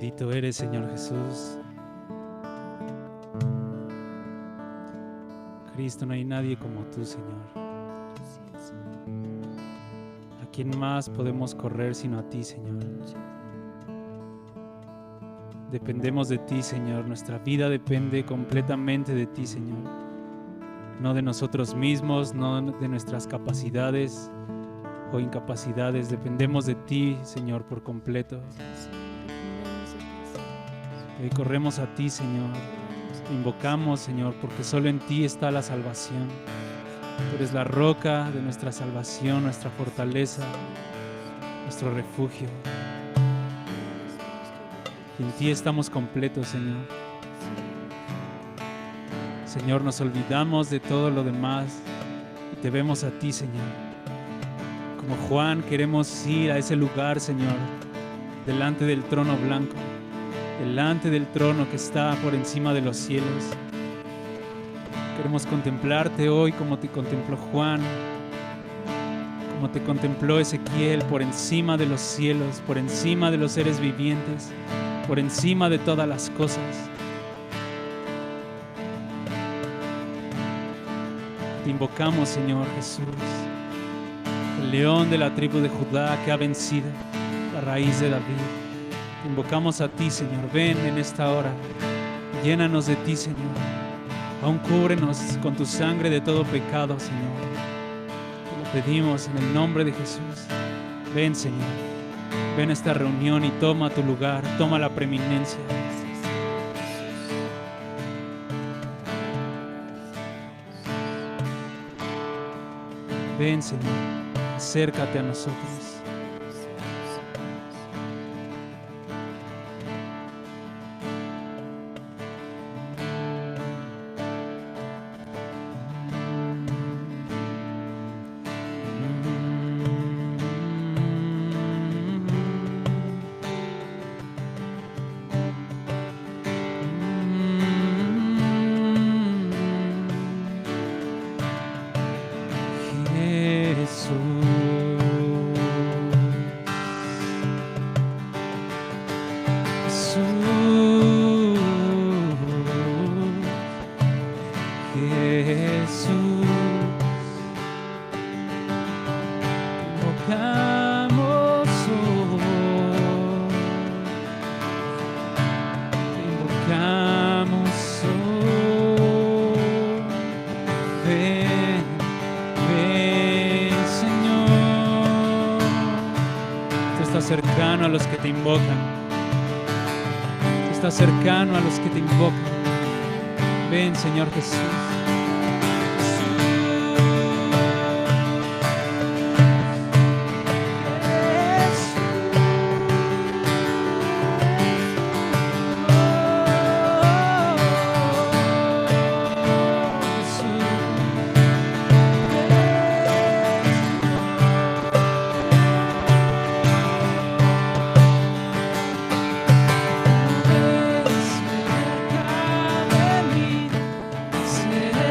Bendito eres, Señor Jesús. Cristo, no hay nadie como tú, Señor. ¿A quién más podemos correr sino a ti, Señor? Dependemos de ti, Señor. Nuestra vida depende completamente de ti, Señor. No de nosotros mismos, no de nuestras capacidades o incapacidades. Dependemos de ti, Señor, por completo. Hoy corremos a ti, Señor. Te invocamos, Señor, porque solo en ti está la salvación. Tú eres la roca de nuestra salvación, nuestra fortaleza, nuestro refugio. Y en ti estamos completos, Señor. Señor, nos olvidamos de todo lo demás y te vemos a ti, Señor. Como Juan queremos ir a ese lugar, Señor, delante del trono blanco, delante del trono que está por encima de los cielos. Queremos contemplarte hoy como te contempló Juan, como te contempló Ezequiel, por encima de los cielos, por encima de los seres vivientes, por encima de todas las cosas. Te invocamos, Señor Jesús, el león de la tribu de Judá que ha vencido, la raíz de David. Te invocamos a ti, Señor. Ven en esta hora, llénanos de ti, Señor. Aún cúbrenos con tu sangre de todo pecado, Señor. Te lo pedimos en el nombre de Jesús. Ven, Señor. Ven a esta reunión y toma tu lugar, toma la preeminencia. Ven, Señor, acércate a nosotros. Cercano a los que te invocan. Estás cercano a los que te invocan. Ven, Señor Jesús. Será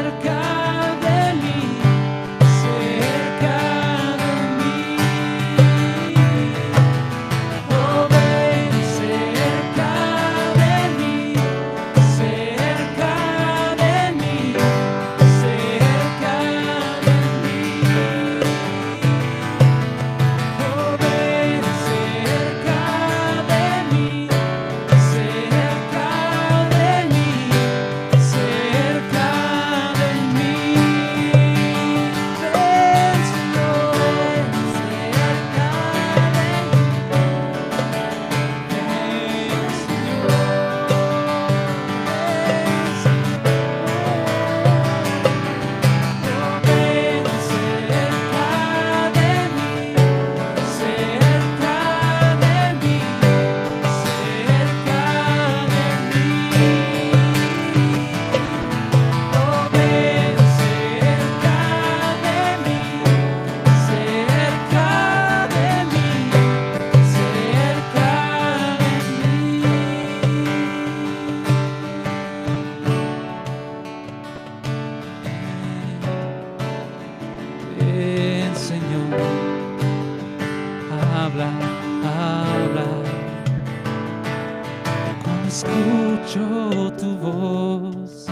escucho tu voz,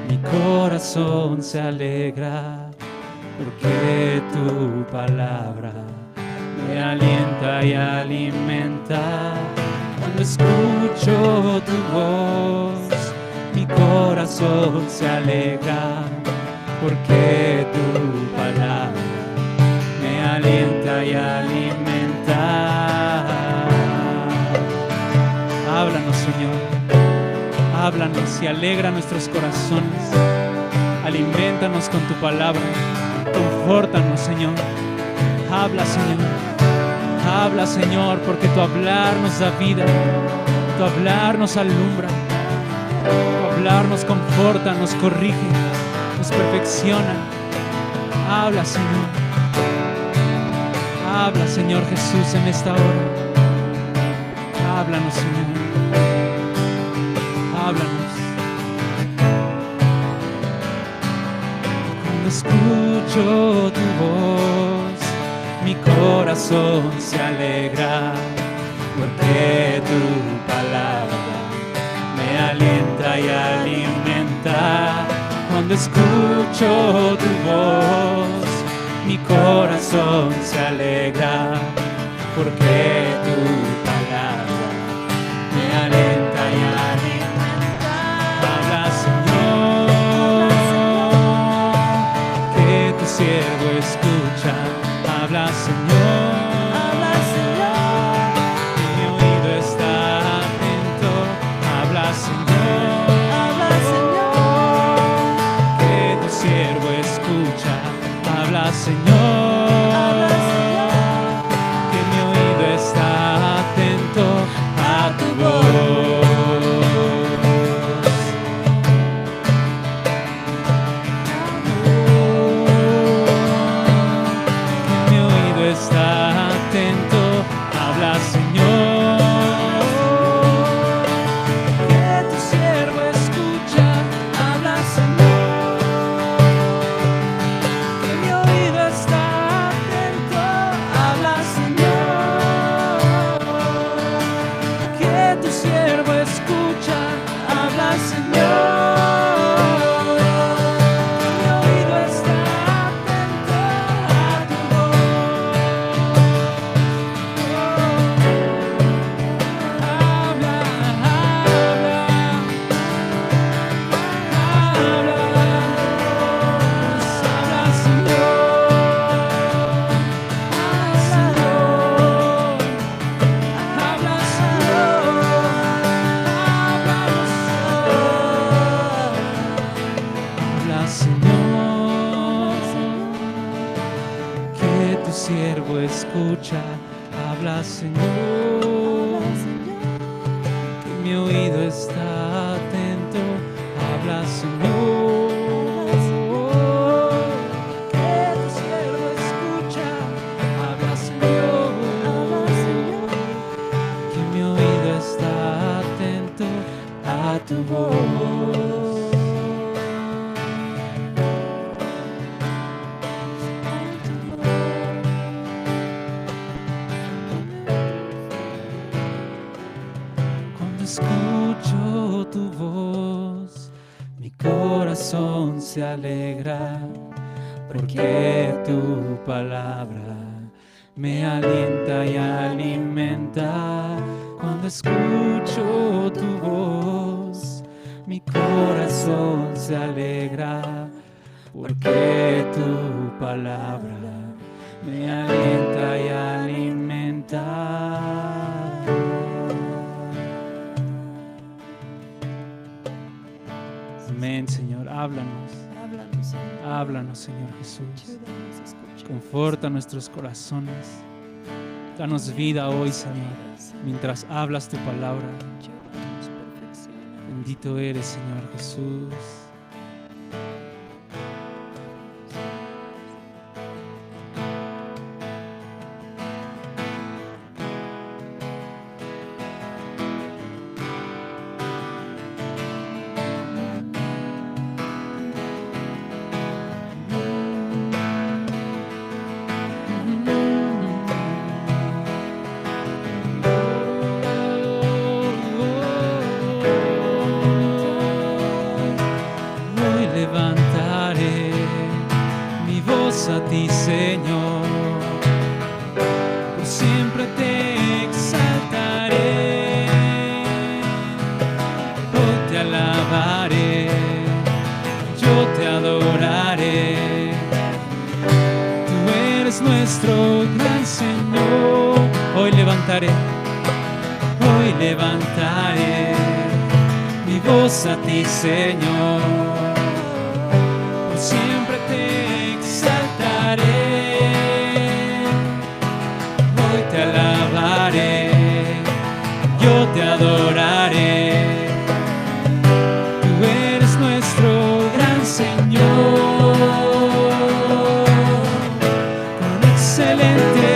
mi corazón se alegra, porque tu palabra me alienta y alimenta. Cuando escucho tu voz, mi corazón se alegra, porque tu palabra me alienta y alimenta. Háblanos, Señor, háblanos y alegra nuestros corazones. Aliméntanos con tu palabra, confórtanos, Señor. Habla, Señor, porque tu hablar nos da vida, tu hablar nos alumbra, tu hablar nos conforta, nos corrige, nos perfecciona. Habla, Señor Jesús, en esta hora. Háblanos, Señor. Háblanos. Cuando escucho tu voz, mi corazón se alegra, porque tu palabra me alienta y alimenta. Cuando escucho tu voz, mi corazón se alegra, porque tu palabra me alienta y alimenta. Habla, Señor, que tu siervo escucha. Habla, Señor, que mi oído está atento. Habla, Señor, que tu siervo escucha. Habla, Señor, que mi oído está atento a tu voz. Que mi oído está atento. Habla, Señor, que tu siervo escucha. Habla, Señor, que mi oído está atento. Habla, Señor, que tu siervo escucha. Habla, Señor, que mi oído está atento a tu voz. Habla, que tu siervo escucha. Habla, Señor, que mi oído está atento. Habla, Señor, que tu siervo escucha. Habla, Señor, que mi oído está atento a tu voz. Cuando escucho tu voz, mi corazón se alegra, porque tu palabra me alienta y alimenta. Cuando escucho tu voz, mi corazón se alegra, porque tu palabra me alienta y alimenta. Amén, Señor, háblanos. Háblanos, Señor Jesús. Conforta nuestros corazones. Danos vida hoy, Señor, mientras hablas tu palabra. Bendito eres, Señor Jesús. voz a ti, Señor. Por siempre te exaltaré, hoy te alabaré, yo te adoraré. Tú eres nuestro gran Señor. Hoy levantaré mi voz a ti, Señor. Por siempre te exaltaré, hoy te alabaré, yo te adoraré. Tú eres nuestro gran Señor. Cuán excelente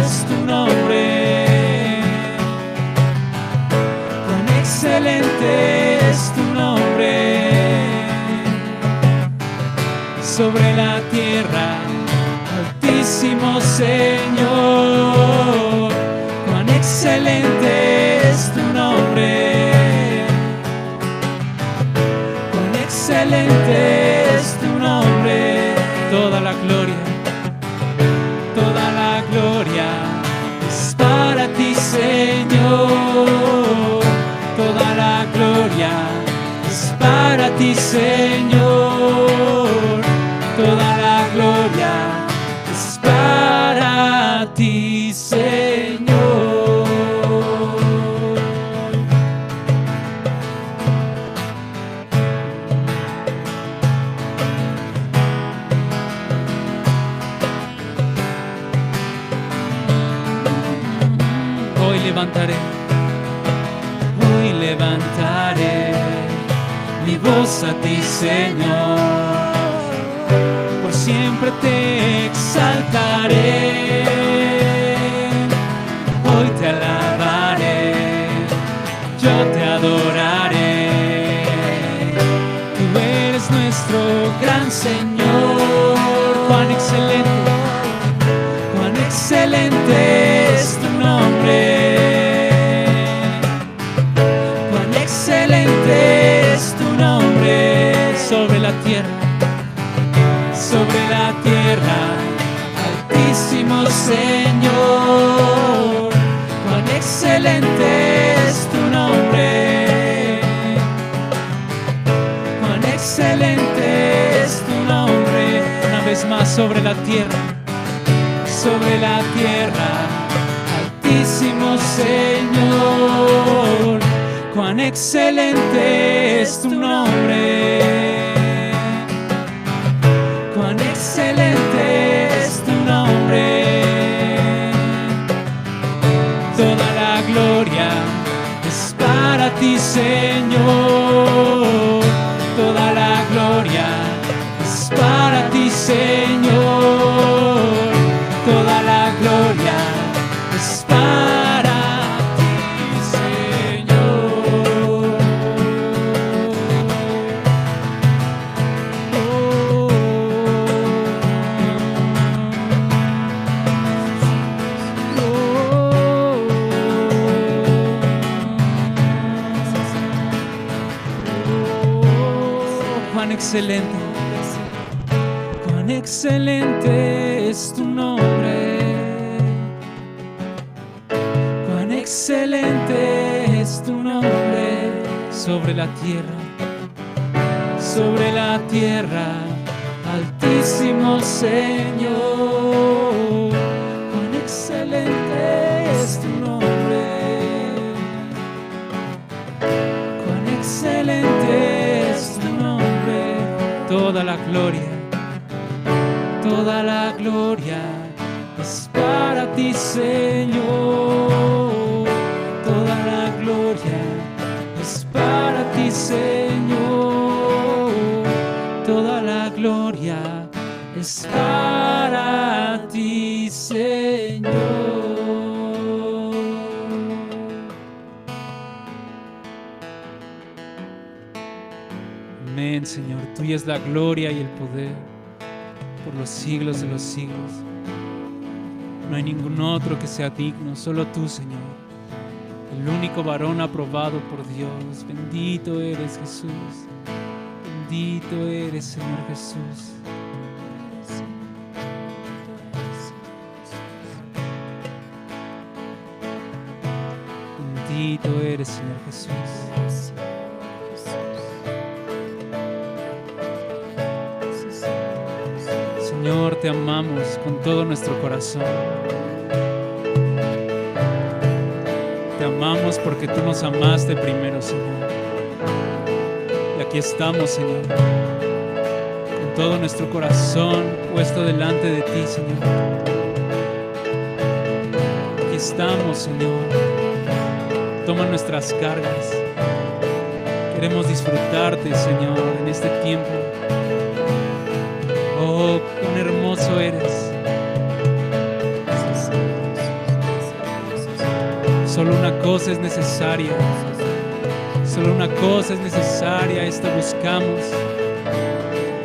es tu nombre, cuán excelente es tu nombre. Sobre la tierra, altísimo Señor, cuán excelente es tu nombre, cuán excelente es tu nombre. Toda la gloria es para ti, Señor. Toda la gloria es para ti, Señor. Toda la gloria es para ti, Señor. Hoy levantaré mi voz a ti, Señor. Por siempre te exaltaré, hoy te alabaré, yo te adoraré. Tú eres nuestro gran Señor. Cuán excelente es tu nombre, cuán excelente es tu nombre. Sobre la tierra, altísimo Señor, cuán excelente es tu nombre, cuán excelente es tu nombre. Una vez más, sobre la tierra, altísimo Señor, cuán excelente es tu nombre, cuán excelente es tu nombre. Toda la gloria es para ti, Señor. Toda la gloria es para ti, Señor. Toda la gloria es para ti, Señor. Cuán excelente es tu nombre, cuán excelente es tu nombre. Sobre la tierra, altísimo Señor, cuán excelente es tu nombre, cuán excelente es tu nombre. Toda la gloria es para ti, Señor. Toda la gloria es para ti, Señor. Toda la gloria es para ti, Señor. Amén, Señor. Tuya es la gloria y el poder por los siglos de los siglos. No hay ningún otro que sea digno, solo tú, Señor, el único varón aprobado por Dios. Bendito eres, Jesús. Bendito eres, Señor Jesús. Bendito eres, Señor Jesús. Señor, te amamos con todo nuestro corazón. Te amamos porque tú nos amaste primero, Señor. Y aquí estamos, Señor, con todo nuestro corazón puesto delante de ti, Señor. Aquí estamos, Señor. Toma nuestras cargas. Queremos disfrutarte, Señor, en este tiempo. Oh, cuán hermoso eres. Solo una cosa es necesaria. Solo una cosa es necesaria. Esta buscamos.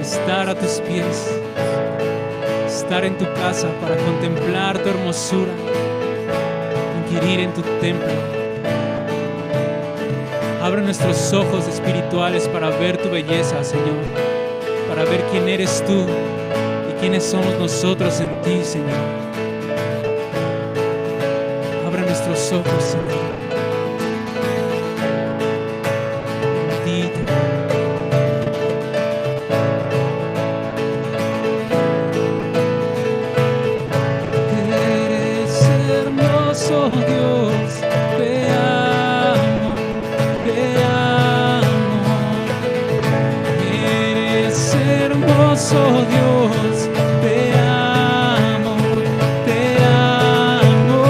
Estar a tus pies. Estar en tu casa para contemplar tu hermosura. Inquirir en tu templo. Abre nuestros ojos espirituales para ver tu belleza, Señor. Para ver quién eres tú y quiénes somos nosotros en ti, Señor. Abre nuestros ojos, Señor. Bendito. Eres hermoso, Dios. Te amo, te amo. Eres hermoso, Dios. Te amo, te amo.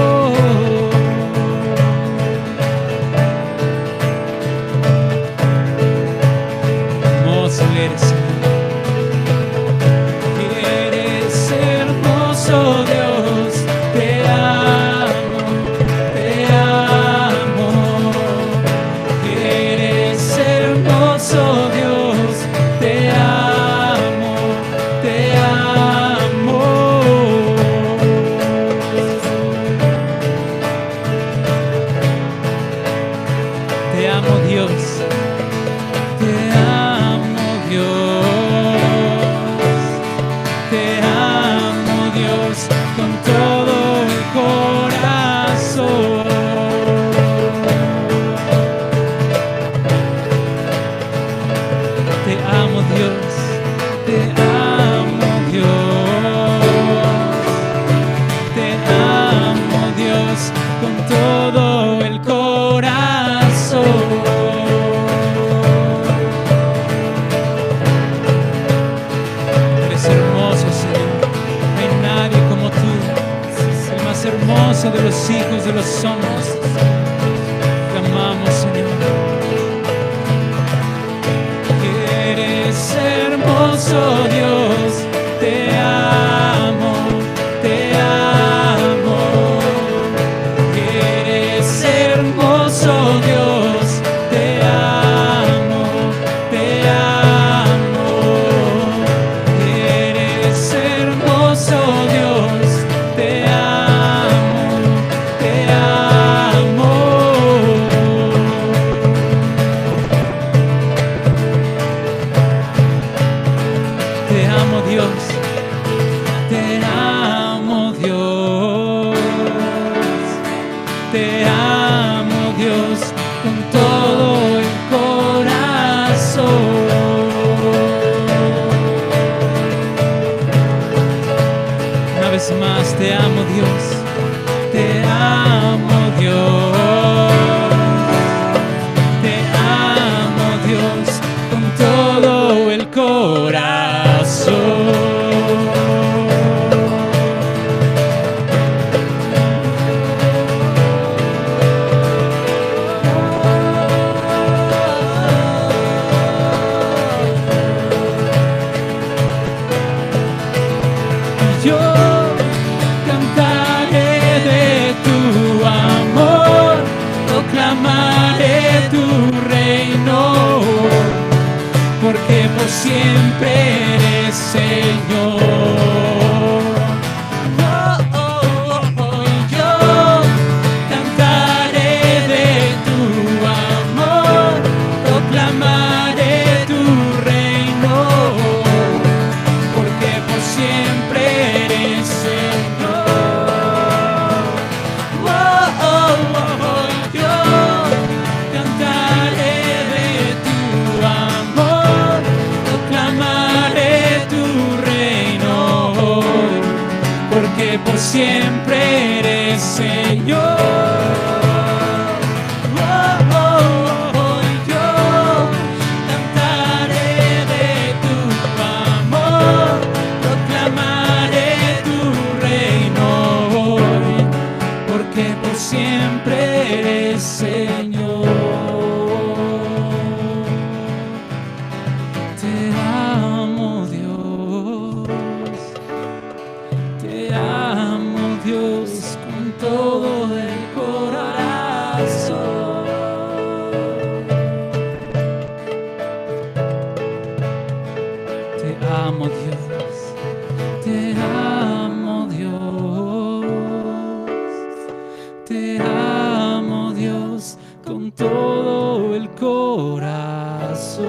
Hermoso eres, Señor. Eres hermoso, Dios. Te amo, te amo. Eres hermoso, Dios. Te amo, te amo. Te amo, Dios. Te amo, Dios. Te amo, Dios, con todo el corazón. Te amo, Dios. Te amo, Dios. Te amo, Dios, con todo el corazón. Eres hermoso, Señor. No hay nadie como tú. El más hermoso de los hijos de los hombres. Te amamos, Señor. Eres hermoso, Dios. Te amo, te amo. Eres hermoso, Dios. Te amo, te amo. Eres hermoso, Dios. Te amo, te amo. Te amo, Dios. Te amo, Dios. Te amo, Dios, con todo el corazón. Una vez más, te amo, Dios. Te amo, Dios. Te amo, Dios, con todo el corazón. Yo cantaré de tu amor, proclamaré tu reino, porque por siempre eres Señor. Yo cantaré de tu amor, proclamaré tu reino, porque por siempre eres Señor. Yo siempre eres Señor. Siempre eres Señor. Te amo, Dios. Te amo, Dios, con todo el corazón. Te amo, Dios. Te amo, Dios. Te amo, Dios, con todo el corazón.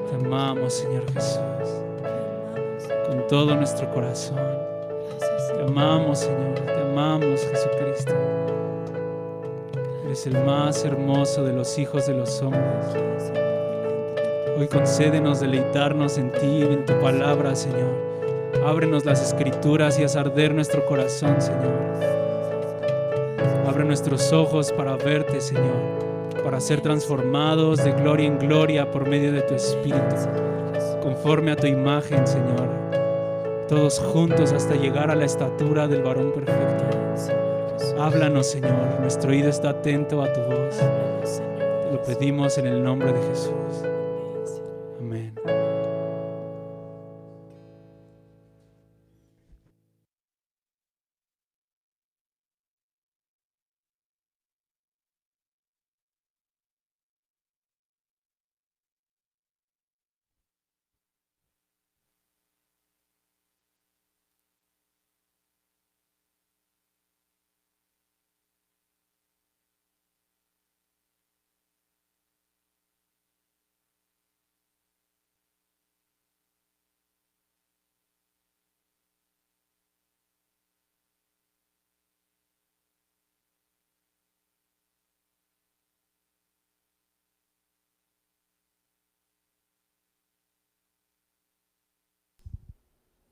Te amamos, Señor Jesús, con todo nuestro corazón. Te amamos, Señor, te amamos, Jesucristo. Eres el más hermoso de los hijos de los hombres. Hoy concédenos deleitarnos en ti y en tu palabra, Señor. Ábrenos las escrituras y haz arder nuestro corazón, Señor. Abre nuestros ojos para verte, Señor, para ser transformados de gloria en gloria por medio de tu Espíritu, conforme a tu imagen, Señor. Todos juntos hasta llegar a la estatura del varón perfecto. Háblanos, Señor. Nuestro oído está atento a tu voz. Te lo pedimos en el nombre de Jesús. Amén.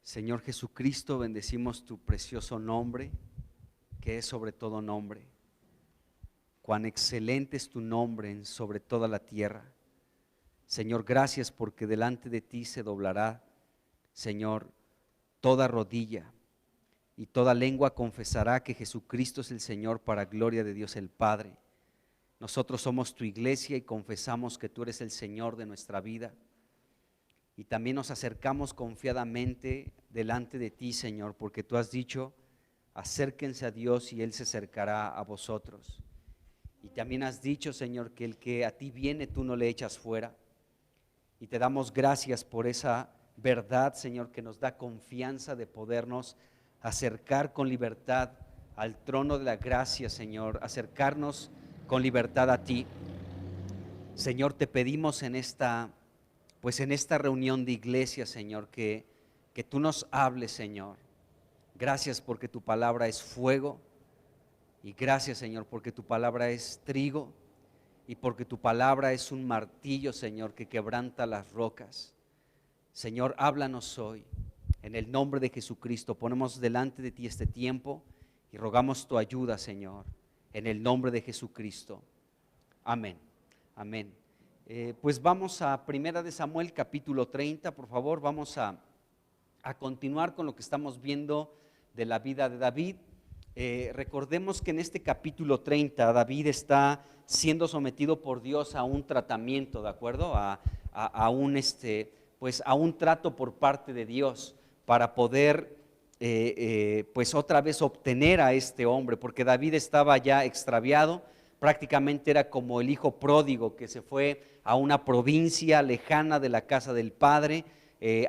Señor Jesucristo, bendecimos tu precioso nombre, que es sobre todo nombre. Cuán excelente es tu nombre sobre toda la tierra. Señor, gracias porque delante de ti se doblará, Señor, toda rodilla y toda lengua confesará que Jesucristo es el Señor, para gloria de Dios el Padre. Nosotros somos tu iglesia y confesamos que tú eres el Señor de nuestra vida. Y también nos acercamos confiadamente delante de ti, Señor, porque tú has dicho: acérquense a Dios y Él se acercará a vosotros. Y también has dicho, Señor, que el que a ti viene tú no le echas fuera. Y te damos gracias por esa verdad, Señor, que nos da confianza de podernos acercar con libertad al trono de la gracia, Señor, acercarnos con libertad a ti. Señor, te pedimos en esta reunión de iglesia, Señor, que tú nos hables, Señor. Gracias porque tu palabra es fuego, y gracias, Señor, porque tu palabra es trigo, y porque tu palabra es un martillo, Señor, que quebranta las rocas. Señor, háblanos hoy. En el nombre de Jesucristo ponemos delante de ti este tiempo y rogamos tu ayuda, Señor, en el nombre de Jesucristo. Amén. Amén. Pues vamos a 1 de Samuel capítulo 30, por favor. Vamos a continuar con lo que estamos viendo de la vida de David. Recordemos que en este capítulo 30 David está siendo sometido por Dios a un tratamiento, ¿de acuerdo? A un trato por parte de Dios para poder pues otra vez obtener a este hombre, porque David estaba ya extraviado. Prácticamente era como el hijo pródigo que se fue a una provincia lejana de la casa del padre,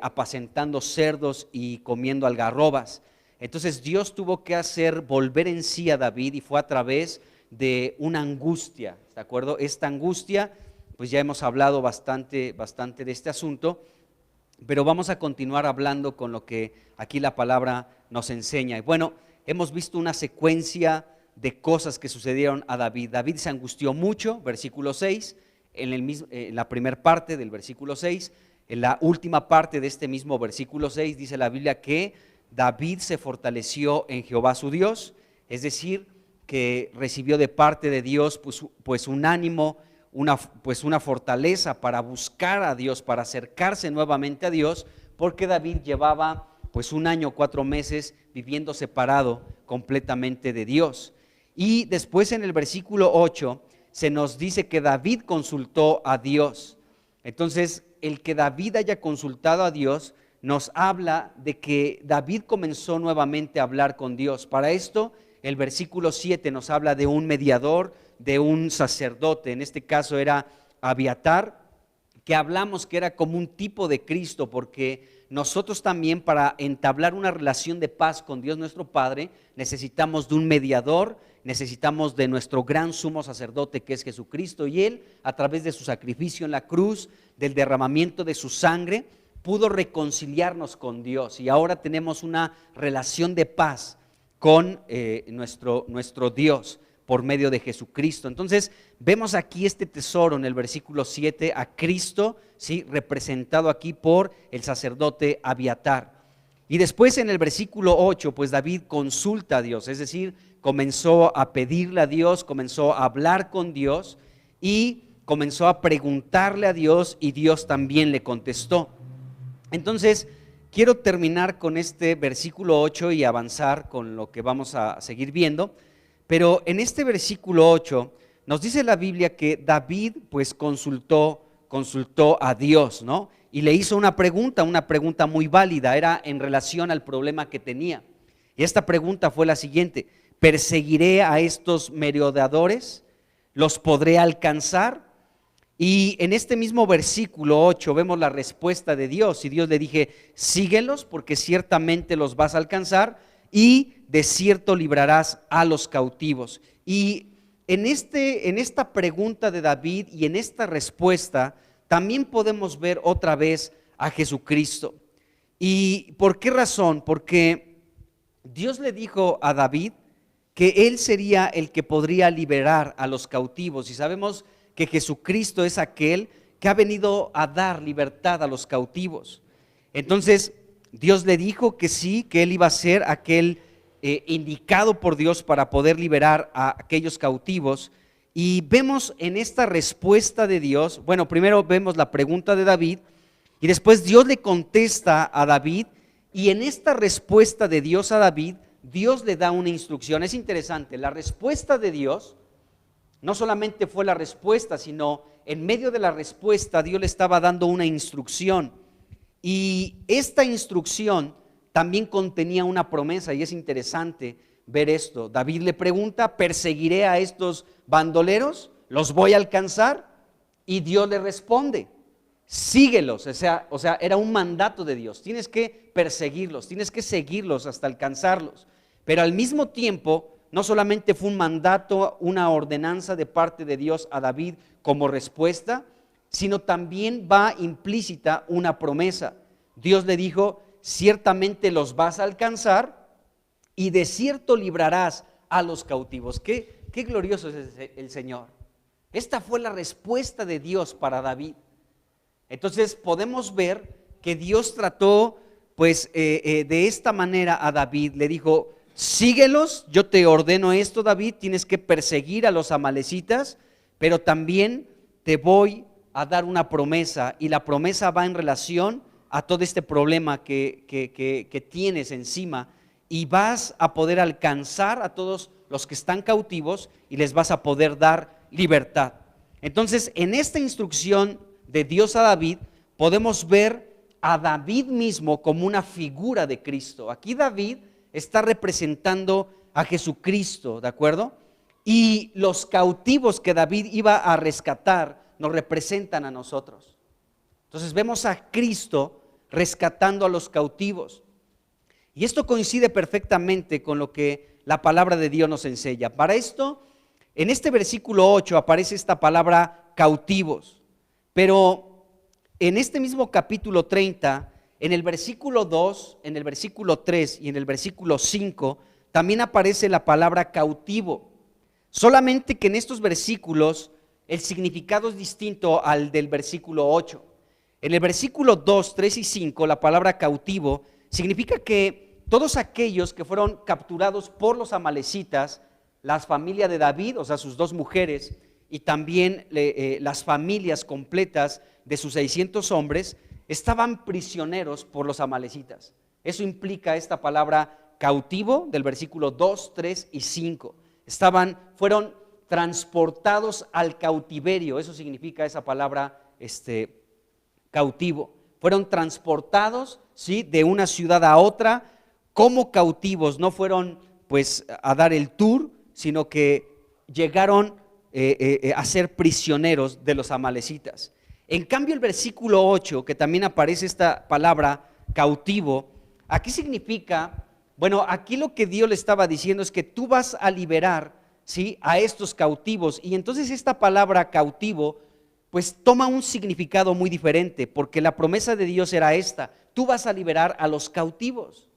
apacentando cerdos y comiendo algarrobas. Entonces Dios tuvo que hacer volver en sí a David, y fue a través de una angustia, ¿de acuerdo? Esta angustia, pues ya hemos hablado bastante de este asunto, pero vamos a continuar hablando con lo que aquí la palabra nos enseña. Y bueno, hemos visto una secuencia de cosas que sucedieron a David. David se angustió mucho, versículo 6, en la primera parte del versículo 6, en la última parte de este mismo versículo 6 dice la Biblia que David se fortaleció en Jehová su Dios, es decir, que recibió de parte de Dios pues un ánimo, una fortaleza para buscar a Dios, para acercarse nuevamente a Dios, porque David llevaba pues 1 año, 4 meses viviendo separado completamente de Dios. Y después en el versículo 8 se nos dice que David consultó a Dios. Entonces, el que David haya consultado a Dios nos habla de que David comenzó nuevamente a hablar con Dios. Para esto, el versículo 7 nos habla de un mediador, de un sacerdote, en este caso era Abiatar, que hablamos que era como un tipo de Cristo, porque nosotros también para entablar una relación de paz con Dios nuestro Padre necesitamos de un mediador, necesitamos de nuestro gran sumo sacerdote que es Jesucristo, y Él a través de su sacrificio en la cruz, del derramamiento de su sangre, pudo reconciliarnos con Dios y ahora tenemos una relación de paz con nuestro Dios por medio de Jesucristo. Entonces vemos aquí este tesoro en el versículo 7 a Cristo, ¿sí?, representado aquí por el sacerdote Abiatar. Y después en el versículo 8 pues David consulta a Dios, es decir, comenzó a pedirle a Dios, comenzó a hablar con Dios y comenzó a preguntarle a Dios y Dios también le contestó. Entonces quiero terminar con este versículo 8 y avanzar con lo que vamos a seguir viendo. Pero en este versículo 8 nos dice la Biblia que David pues consultó a Dios, ¿no? Y le hizo una pregunta muy válida, era en relación al problema que tenía. Y esta pregunta fue la siguiente: ¿perseguiré a estos merodeadores? ¿Los podré alcanzar? Y en este mismo versículo 8 vemos la respuesta de Dios. Y Dios le dije: síguelos porque ciertamente los vas a alcanzar y de cierto librarás a los cautivos. Y en esta pregunta de David y en esta respuesta también podemos ver otra vez a Jesucristo. ¿Y por qué razón? Porque Dios le dijo a David que él sería el que podría liberar a los cautivos, y sabemos que Jesucristo es aquel que ha venido a dar libertad a los cautivos. Entonces Dios le dijo que sí, que él iba a ser aquel indicado por Dios para poder liberar a aquellos cautivos. Y vemos en esta respuesta de Dios, bueno, primero vemos la pregunta de David y después Dios le contesta a David, y en esta respuesta de Dios a David, Dios le da una instrucción. Es interesante, la respuesta de Dios no solamente fue la respuesta, sino en medio de la respuesta Dios le estaba dando una instrucción, y esta instrucción también contenía una promesa. Y es interesante ver esto. David le pregunta: ¿perseguiré a estos bandoleros? ¿Los voy a alcanzar? Y Dios le responde: síguelos. O sea, era un mandato de Dios. Tienes que perseguirlos, tienes que seguirlos hasta alcanzarlos. Pero al mismo tiempo, no solamente fue un mandato, una ordenanza de parte de Dios a David como respuesta, sino también va implícita una promesa. Dios le dijo: ciertamente los vas a alcanzar y de cierto librarás a los cautivos. Qué glorioso es el Señor. Esta fue la respuesta de Dios para David. Entonces podemos ver que Dios trató pues de esta manera a David. Le dijo: síguelos, yo te ordeno esto, David, tienes que perseguir a los amalecitas, pero también te voy a dar una promesa, y la promesa va en relación a todo este problema que tienes encima, y vas a poder alcanzar a todos los que están cautivos y les vas a poder dar libertad. Entonces, en esta instrucción de Dios a David, podemos ver a David mismo como una figura de Cristo. Aquí David está representando a Jesucristo, ¿de acuerdo? Y los cautivos que David iba a rescatar nos representan a nosotros. Entonces vemos a Cristo rescatando a los cautivos. Y esto coincide perfectamente con lo que la palabra de Dios nos enseña. Para esto, en este versículo 8 aparece esta palabra cautivos. Pero en este mismo capítulo 30, en el versículo 2, en el versículo 3 y en el versículo 5, también aparece la palabra cautivo. Solamente que en estos versículos el significado es distinto al del versículo 8. En el versículo 2, 3 y 5, la palabra cautivo significa que todos aquellos que fueron capturados por los amalecitas, la familia de David, o sea, sus dos mujeres, y también las familias completas de sus 600 hombres, estaban prisioneros por los amalecitas. Eso implica esta palabra cautivo del versículo 2, 3 y 5. Fueron transportados al cautiverio, eso significa esa palabra cautivo. Fueron transportados, ¿sí?, de una ciudad a otra como cautivos, no fueron pues a dar el tour, sino que llegaron a ser prisioneros de los amalecitas. En cambio, el versículo 8, que también aparece esta palabra cautivo, aquí significa, bueno, aquí lo que Dios le estaba diciendo es que tú vas a liberar, ¿sí?, a estos cautivos. Y entonces esta palabra cautivo pues toma un significado muy diferente, porque la promesa de Dios era esta: tú vas a liberar a los cautivos.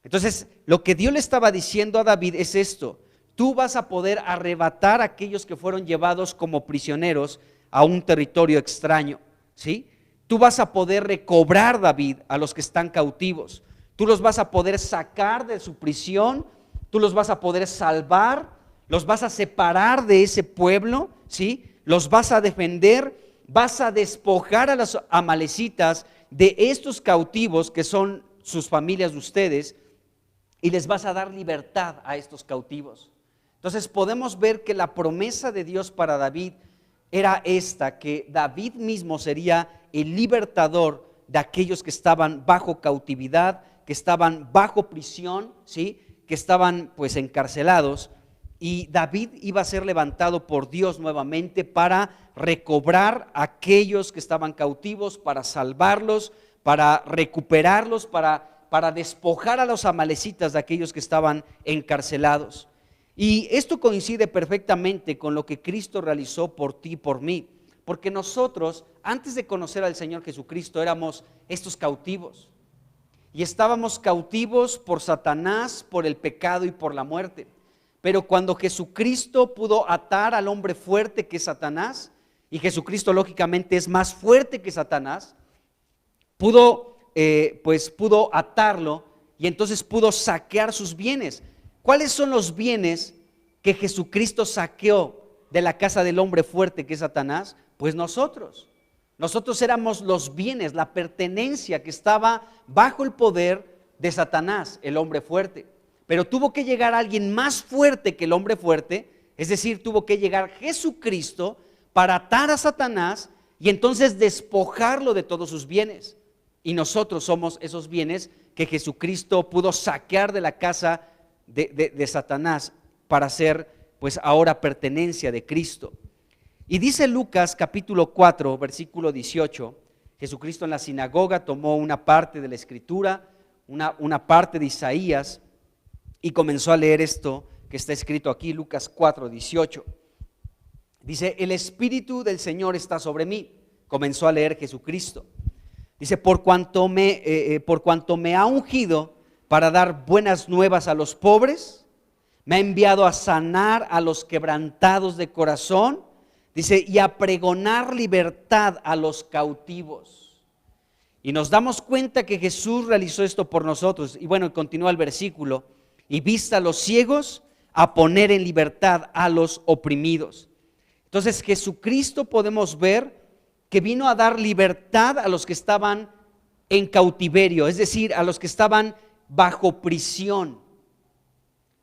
Entonces lo que Dios le estaba diciendo a David es esto: tú vas a poder arrebatar a aquellos que fueron llevados como prisioneros a un territorio extraño, ¿sí? Tú vas a poder recobrar, David, a los que están cautivos. Tú los vas a poder sacar de su prisión, tú los vas a poder salvar, los vas a separar de ese pueblo, ¿sí? Los vas a defender, vas a despojar a los amalecitas de estos cautivos que son sus familias de ustedes, y les vas a dar libertad a estos cautivos. Entonces podemos ver que la promesa de Dios para David era esta: que David mismo sería el libertador de aquellos que estaban bajo cautividad, que estaban bajo prisión, ¿sí?, que estaban pues encarcelados, y David iba a ser levantado por Dios nuevamente para recobrar a aquellos que estaban cautivos, para salvarlos, para recuperarlos, para despojar a los amalecitas de aquellos que estaban encarcelados. Y esto coincide perfectamente con lo que Cristo realizó por ti y por mí, porque nosotros, antes de conocer al Señor Jesucristo, éramos estos cautivos, y estábamos cautivos por Satanás, por el pecado y por la muerte. Pero cuando Jesucristo pudo atar al hombre fuerte que es Satanás, y Jesucristo lógicamente es más fuerte que Satanás, pudo atarlo, y entonces pudo saquear sus bienes. ¿Cuáles son los bienes que Jesucristo saqueó de la casa del hombre fuerte que es Satanás? Pues nosotros éramos los bienes, la pertenencia que estaba bajo el poder de Satanás, el hombre fuerte. Pero tuvo que llegar alguien más fuerte que el hombre fuerte, es decir, tuvo que llegar Jesucristo para atar a Satanás y entonces despojarlo de todos sus bienes. Y nosotros somos esos bienes que Jesucristo pudo saquear de la casa de Satanás para ser pues ahora pertenencia de Cristo. Y dice Lucas capítulo 4 versículo 18, Jesucristo en la sinagoga tomó una parte de la escritura, una parte de Isaías, y comenzó a leer esto que está escrito aquí, Lucas 4, 18. Dice: el Espíritu del Señor está sobre mí. Comenzó a leer Jesucristo. Dice: por cuanto me ha ungido para dar buenas nuevas a los pobres, me ha enviado a sanar a los quebrantados de corazón, dice, y a pregonar libertad a los cautivos. Y nos damos cuenta que Jesús realizó esto por nosotros. Y bueno, continúa el versículo: y vista a los ciegos, a poner en libertad a los oprimidos. Entonces Jesucristo, podemos ver que vino a dar libertad a los que estaban en cautiverio, es decir, a los que estaban bajo prisión,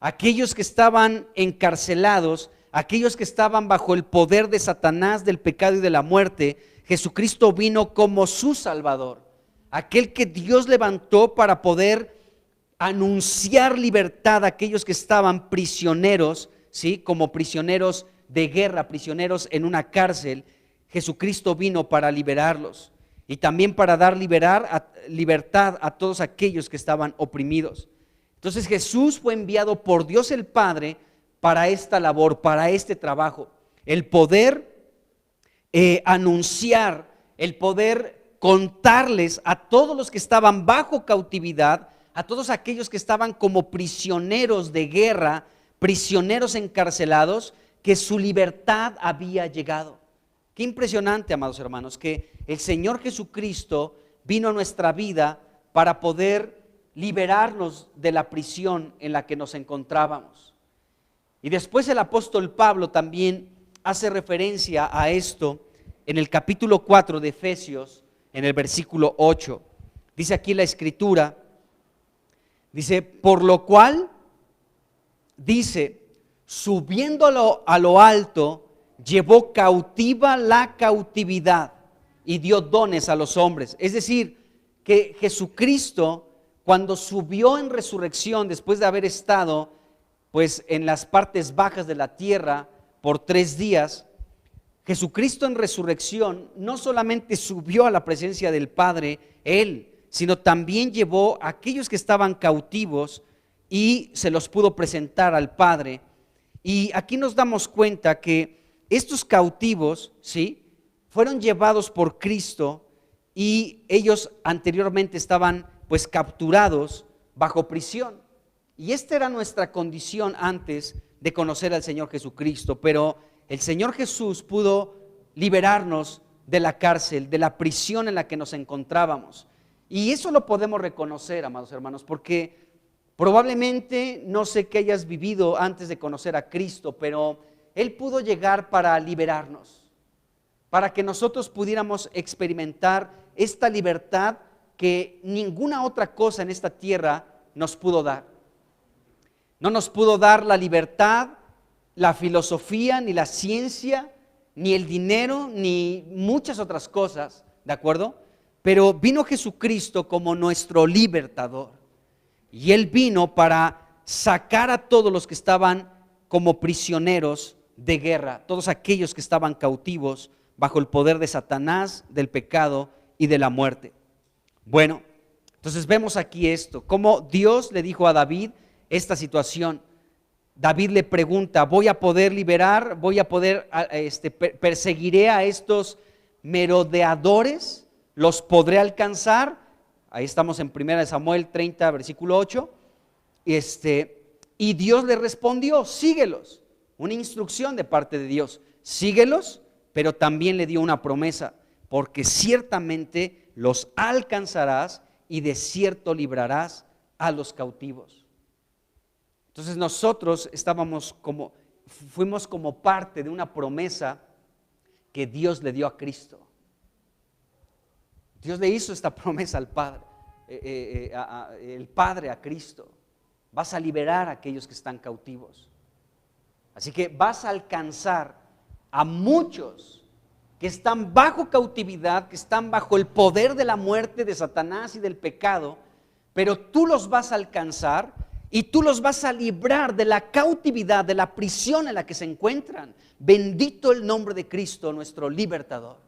aquellos que estaban encarcelados, aquellos que estaban bajo el poder de Satanás, del pecado y de la muerte. Jesucristo vino como su Salvador, aquel que Dios levantó para poder anunciar libertad a aquellos que estaban prisioneros, ¿sí?, como prisioneros de guerra, prisioneros en una cárcel. Jesucristo vino para liberarlos y también para dar libertad a todos aquellos que estaban oprimidos. Entonces Jesús fue enviado por Dios el Padre para esta labor, para este trabajo, el poder anunciar, el poder contarles a todos los que estaban bajo cautividad, a todos aquellos que estaban como prisioneros de guerra, prisioneros encarcelados, que su libertad había llegado. Qué impresionante, amados hermanos, que el Señor Jesucristo vino a nuestra vida para poder liberarnos de la prisión en la que nos encontrábamos. Y después el apóstol Pablo también hace referencia a esto en el capítulo 4 de Efesios, en el versículo 8. Dice aquí la escritura, dice, por lo cual, dice, subiendo a lo alto, llevó cautiva la cautividad y dio dones a los hombres. Es decir, que Jesucristo, cuando subió en resurrección, después de haber estado pues en las partes bajas de la tierra por 3 días, Jesucristo en resurrección no solamente subió a la presencia del Padre, Él, sino también llevó a aquellos que estaban cautivos y se los pudo presentar al Padre. Y aquí nos damos cuenta que estos cautivos, ¿sí?, fueron llevados por Cristo y ellos anteriormente estaban pues capturados bajo prisión. Y esta era nuestra condición antes de conocer al Señor Jesucristo, pero el Señor Jesús pudo liberarnos de la cárcel, de la prisión en la que nos encontrábamos. Y eso lo podemos reconocer, amados hermanos, porque probablemente no sé qué hayas vivido antes de conocer a Cristo, pero Él pudo llegar para liberarnos, para que nosotros pudiéramos experimentar esta libertad que ninguna otra cosa en esta tierra nos pudo dar. No nos pudo dar la libertad, la filosofía, ni la ciencia, ni el dinero, ni muchas otras cosas, ¿de acuerdo? Pero vino Jesucristo como nuestro libertador. Y Él vino para sacar a todos los que estaban como prisioneros de guerra, todos aquellos que estaban cautivos bajo el poder de Satanás, del pecado y de la muerte. Bueno, entonces vemos aquí esto, cómo Dios le dijo a David esta situación. David le pregunta, ¿voy a poder liberar? ¿Voy a poder, perseguiré a estos merodeadores? ¿Los podré alcanzar? Ahí estamos en 1 Samuel 30, versículo 8. Y Dios le respondió, síguelos. Una instrucción de parte de Dios, síguelos, pero también le dio una promesa, porque ciertamente los alcanzarás y de cierto librarás a los cautivos. Entonces nosotros fuimos como parte de una promesa que Dios le dio a Cristo. Dios le hizo esta promesa al Padre, el Padre a Cristo. Vas a liberar a aquellos que están cautivos. Así que vas a alcanzar a muchos que están bajo cautividad, que están bajo el poder de la muerte, de Satanás y del pecado, pero tú los vas a alcanzar y tú los vas a librar de la cautividad, de la prisión en la que se encuentran. Bendito el nombre de Cristo, nuestro libertador.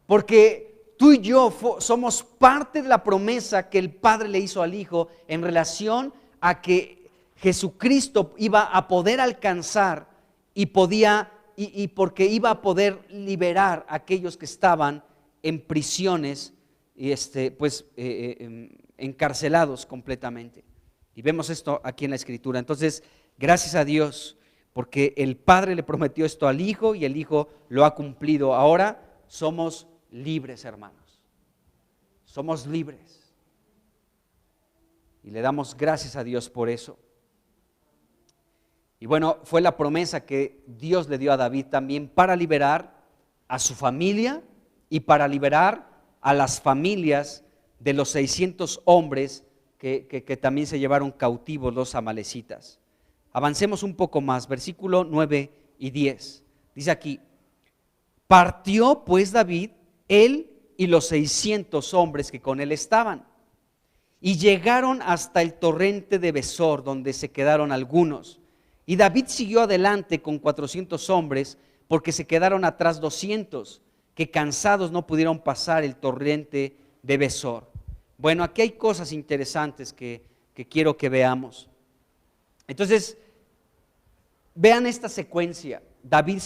Porque tú y yo somos parte de la promesa que el Padre le hizo al Hijo en relación a que Jesucristo iba a poder alcanzar y porque iba a poder liberar a aquellos que estaban en prisiones y encarcelados completamente. Y vemos esto aquí en la Escritura. Entonces, gracias a Dios, porque el Padre le prometió esto al Hijo y el Hijo lo ha cumplido. Ahora somos libres, hermanos. Somos libres. Y le damos gracias a Dios por eso. Y bueno, fue la promesa que Dios le dio a David también para liberar a su familia y para liberar a las familias de los 600 hombres que también se llevaron cautivos los amalecitas. Avancemos un poco más, versículo 9 y 10. Dice aquí, partió pues David, él y los 600 hombres que con él estaban, y llegaron hasta el torrente de Besor, donde se quedaron algunos. Y David siguió adelante con 400 hombres, porque se quedaron atrás 200, que cansados no pudieron pasar el torrente de Besor. Bueno, aquí hay cosas interesantes que quiero que veamos. Entonces, vean esta secuencia. David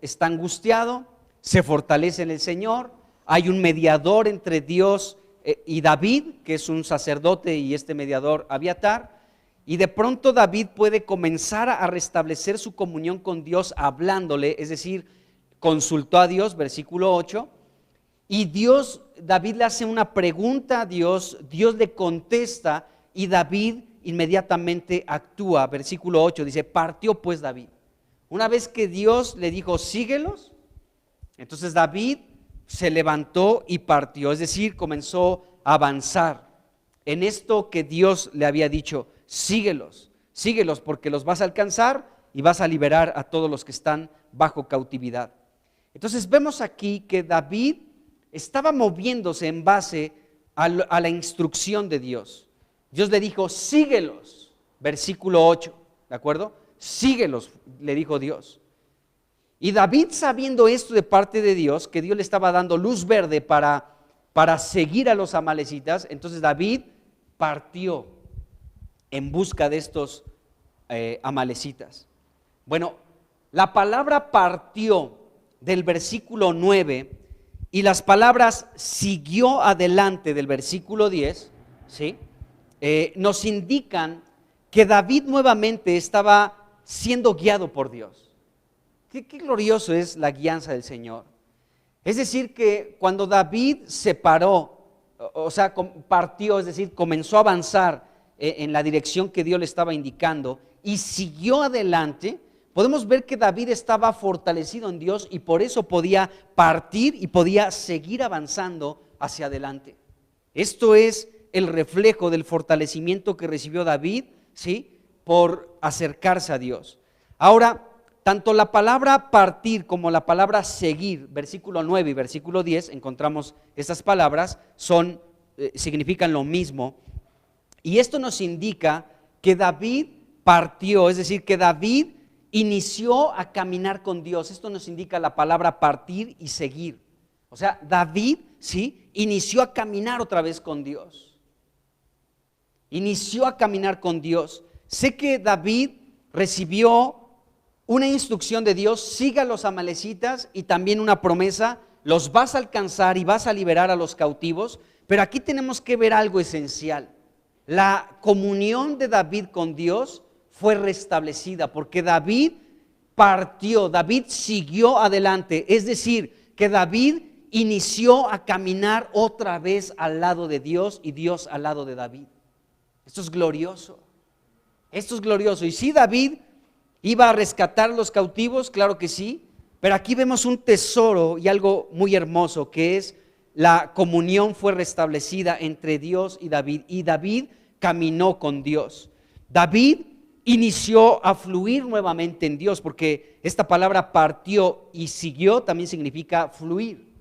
está angustiado, se fortalece en el Señor, hay un mediador entre Dios y David, que es un sacerdote, y este mediador Abiatar, Y de pronto David puede comenzar a restablecer su comunión con Dios hablándole, es decir, consultó a Dios, versículo 8, y David le hace una pregunta a Dios, Dios le contesta y David inmediatamente actúa. Versículo 8 dice, partió pues David. Una vez que Dios le dijo, síguelos, entonces David se levantó y partió, es decir, comenzó a avanzar en esto que Dios le había dicho, síguelos porque los vas a alcanzar y vas a liberar a todos los que están bajo cautividad. Entonces vemos aquí que David estaba moviéndose en base a la instrucción de Dios. Dios le dijo, síguelos, versículo 8, ¿de acuerdo? Síguelos, le dijo Dios. Y David, sabiendo esto de parte de Dios, que Dios le estaba dando luz verde para seguir a los amalecitas, entonces David partió en busca de estos amalecitas. Bueno, la palabra partió del versículo 9 y las palabras siguió adelante del versículo 10, ¿sí? Nos indican que David nuevamente estaba siendo guiado por Dios. Qué glorioso es la guianza del Señor. Es decir, que cuando David se paró, o sea, partió, es decir, comenzó a avanzar en la dirección que Dios le estaba indicando y siguió adelante, podemos ver que David estaba fortalecido en Dios y por eso podía partir y podía seguir avanzando hacia adelante. Esto es el reflejo del fortalecimiento que recibió David, ¿sí?, por acercarse a Dios. Ahora, tanto la palabra partir como la palabra seguir, versículo 9 y versículo 10, encontramos estas palabras, significan lo mismo. Y esto nos indica que David partió, es decir, que David inició a caminar con Dios. Esto nos indica la palabra partir y seguir. O sea, David, ¿sí?, inició a caminar otra vez con Dios. Inició a caminar con Dios. Sé que David recibió una instrucción de Dios, siga a los amalecitas, y también una promesa, los vas a alcanzar y vas a liberar a los cautivos. Pero aquí tenemos que ver algo esencial. La comunión de David con Dios fue restablecida porque David partió, David siguió adelante, es decir, que David inició a caminar otra vez al lado de Dios y Dios al lado de David. Esto es glorioso, esto es glorioso. Y sí, David iba a rescatar a los cautivos, claro que sí, pero aquí vemos un tesoro y algo muy hermoso, que es la comunión fue restablecida entre Dios y David caminó con Dios. David inició a fluir nuevamente en Dios, porque esta palabra partió y siguió también significa fluir.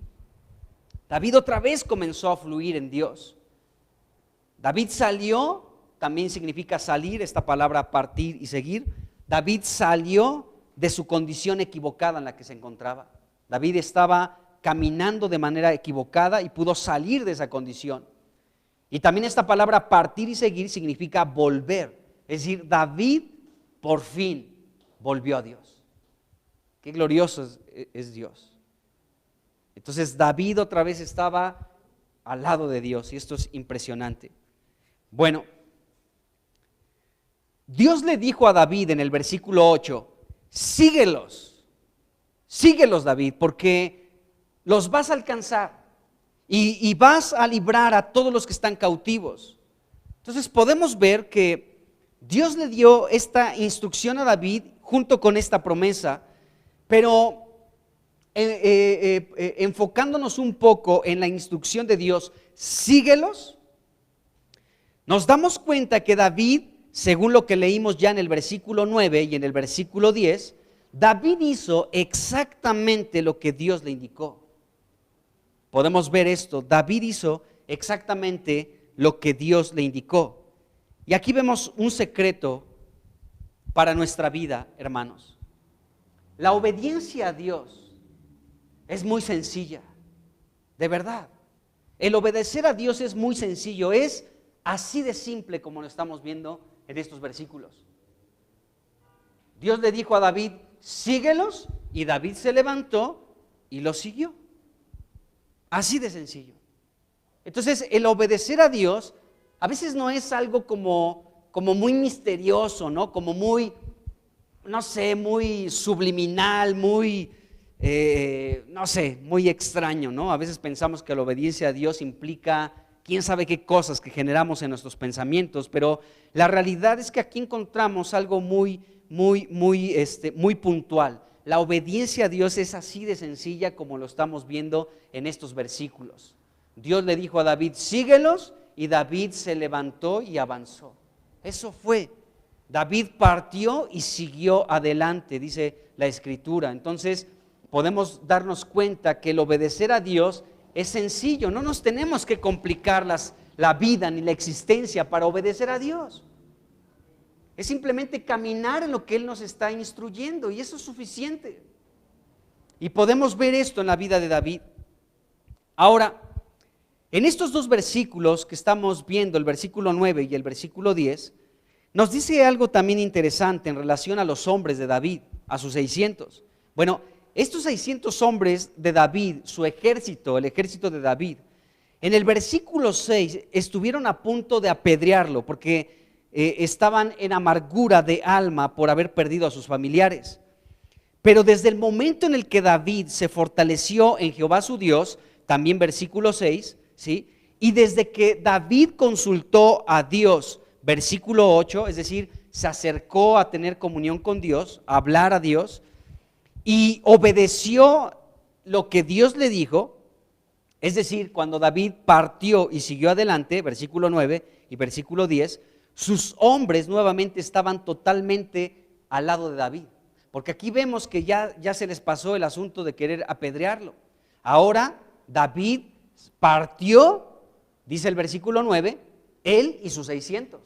David otra vez comenzó a fluir en Dios. David salió, también significa salir, esta palabra partir y seguir. David salió de su condición equivocada en la que se encontraba. David estaba caminando de manera equivocada y pudo salir de esa condición. Y también esta palabra partir y seguir significa volver. Es decir, David por fin volvió a Dios. Qué glorioso es Dios. Entonces David otra vez estaba al lado de Dios y esto es impresionante. Bueno, Dios le dijo a David en el versículo 8, síguelos David, porque los vas a alcanzar y vas a librar a todos los que están cautivos. Entonces podemos ver que Dios le dio esta instrucción a David junto con esta promesa, pero enfocándonos un poco en la instrucción de Dios, síguelos, nos damos cuenta que David, según lo que leímos ya en el versículo 9 y en el versículo 10, David hizo exactamente lo que Dios le indicó. Podemos ver esto, David hizo exactamente lo que Dios le indicó. Y aquí vemos un secreto para nuestra vida, hermanos. La obediencia a Dios es muy sencilla, de verdad. El obedecer a Dios es muy sencillo, es así de simple como lo estamos viendo en estos versículos. Dios le dijo a David, síguelos, y David se levantó y los siguió. Así de sencillo. Entonces, el obedecer a Dios a veces no es algo como como muy misterioso, ¿no? Como muy, no sé, muy subliminal, muy, no sé, muy extraño, ¿no? A veces pensamos que la obediencia a Dios implica quién sabe qué cosas que generamos en nuestros pensamientos, pero la realidad es que aquí encontramos algo muy puntual. La obediencia a Dios es así de sencilla como lo estamos viendo en estos versículos. Dios le dijo a David, síguelos, y David se levantó y avanzó. Eso fue. David partió y siguió adelante, dice la Escritura. Entonces podemos darnos cuenta que el obedecer a Dios es sencillo. No nos tenemos que complicar la vida ni la existencia para obedecer a Dios. Es simplemente caminar en lo que Él nos está instruyendo, y eso es suficiente. Y podemos ver esto en la vida de David. Ahora, en estos dos versículos que estamos viendo, el versículo 9 y el versículo 10, nos dice algo también interesante en relación a los hombres de David, a sus 600. Bueno, estos 600 hombres de David, su ejército, el ejército de David, en el versículo 6 estuvieron a punto de apedrearlo porque estaban en amargura de alma por haber perdido a sus familiares. Pero desde el momento en el que David se fortaleció en Jehová su Dios, también versículo 6, ¿sí? Y desde que David consultó a Dios, versículo 8, es decir, se acercó a tener comunión con Dios, a hablar a Dios, y obedeció lo que Dios le dijo, es decir, cuando David partió y siguió adelante, versículo 9 y versículo 10, sus hombres nuevamente estaban totalmente al lado de David, porque aquí vemos que ya se les pasó el asunto de querer apedrearlo. Ahora David partió, dice el versículo 9, él y sus 600.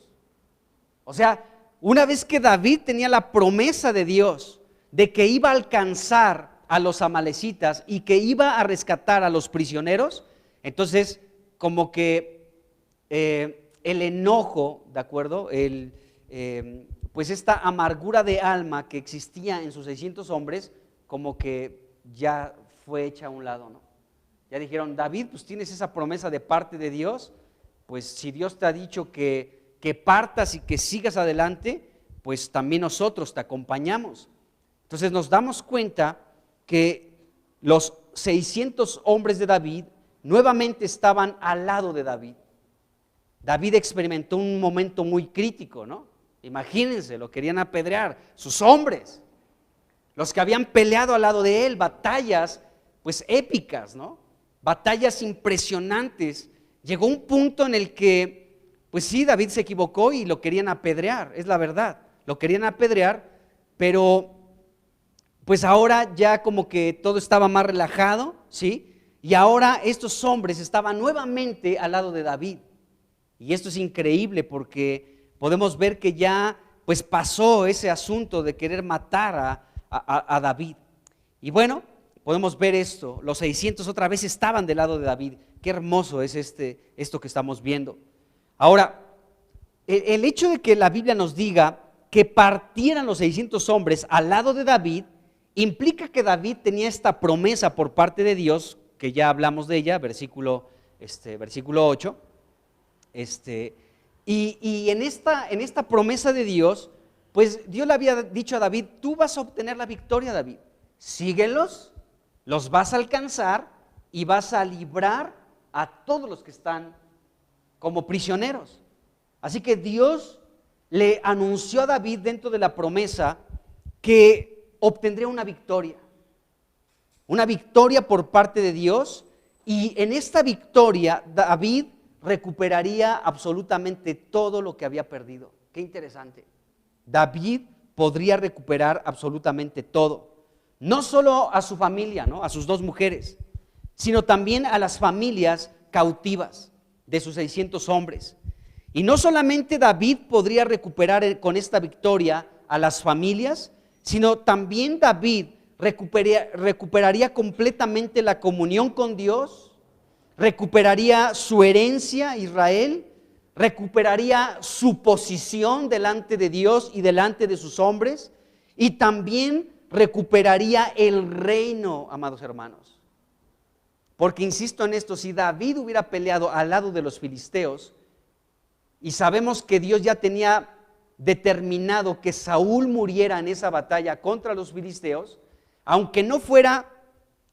O sea, una vez que David tenía la promesa de Dios de que iba a alcanzar a los amalecitas y que iba a rescatar a los prisioneros, entonces como que el enojo, ¿de acuerdo? Pues esta amargura de alma que existía en sus 600 hombres, como que ya fue hecha a un lado, ¿no? Ya dijeron, David, pues tienes esa promesa de parte de Dios, pues si Dios te ha dicho que partas y que sigas adelante, pues también nosotros te acompañamos. Entonces nos damos cuenta que los 600 hombres de David nuevamente estaban al lado de David. David experimentó un momento muy crítico, ¿no? Imagínense, lo querían apedrear, sus hombres, los que habían peleado al lado de él, batallas pues épicas, ¿no? Batallas impresionantes. Llegó un punto en el que, pues sí, David se equivocó y lo querían apedrear, es la verdad, lo querían apedrear, pero pues ahora ya como que todo estaba más relajado, ¿sí? Y ahora estos hombres estaban nuevamente al lado de David. Y esto es increíble porque podemos ver que ya pues pasó ese asunto de querer matar a David. Y bueno, podemos ver esto, los 600 otra vez estaban del lado de David. Qué hermoso es esto que estamos viendo. Ahora, el hecho de que la Biblia nos diga que partieran los 600 hombres al lado de David, implica que David tenía esta promesa por parte de Dios, que ya hablamos de ella, versículo 8. Y en esta promesa de Dios, pues Dios le había dicho a David, tú vas a obtener la victoria, David. Síguelos, los vas a alcanzar y vas a librar a todos los que están como prisioneros. Así que Dios le anunció a David dentro de la promesa que obtendría una victoria por parte de Dios, y en esta victoria David recuperaría absolutamente todo lo que había perdido. Qué interesante. David podría recuperar absolutamente todo, no solo a su familia, ¿no? A sus 2 mujeres, sino también a las familias cautivas de sus 600 hombres. Y no solamente David podría recuperar con esta victoria a las familias, sino también David recuperaría completamente la comunión con Dios, recuperaría su herencia, Israel, recuperaría su posición delante de Dios y delante de sus hombres, y también recuperaría el reino, amados hermanos. Porque insisto en esto, si David hubiera peleado al lado de los filisteos, y sabemos que Dios ya tenía determinado que Saúl muriera en esa batalla contra los filisteos, aunque no fuera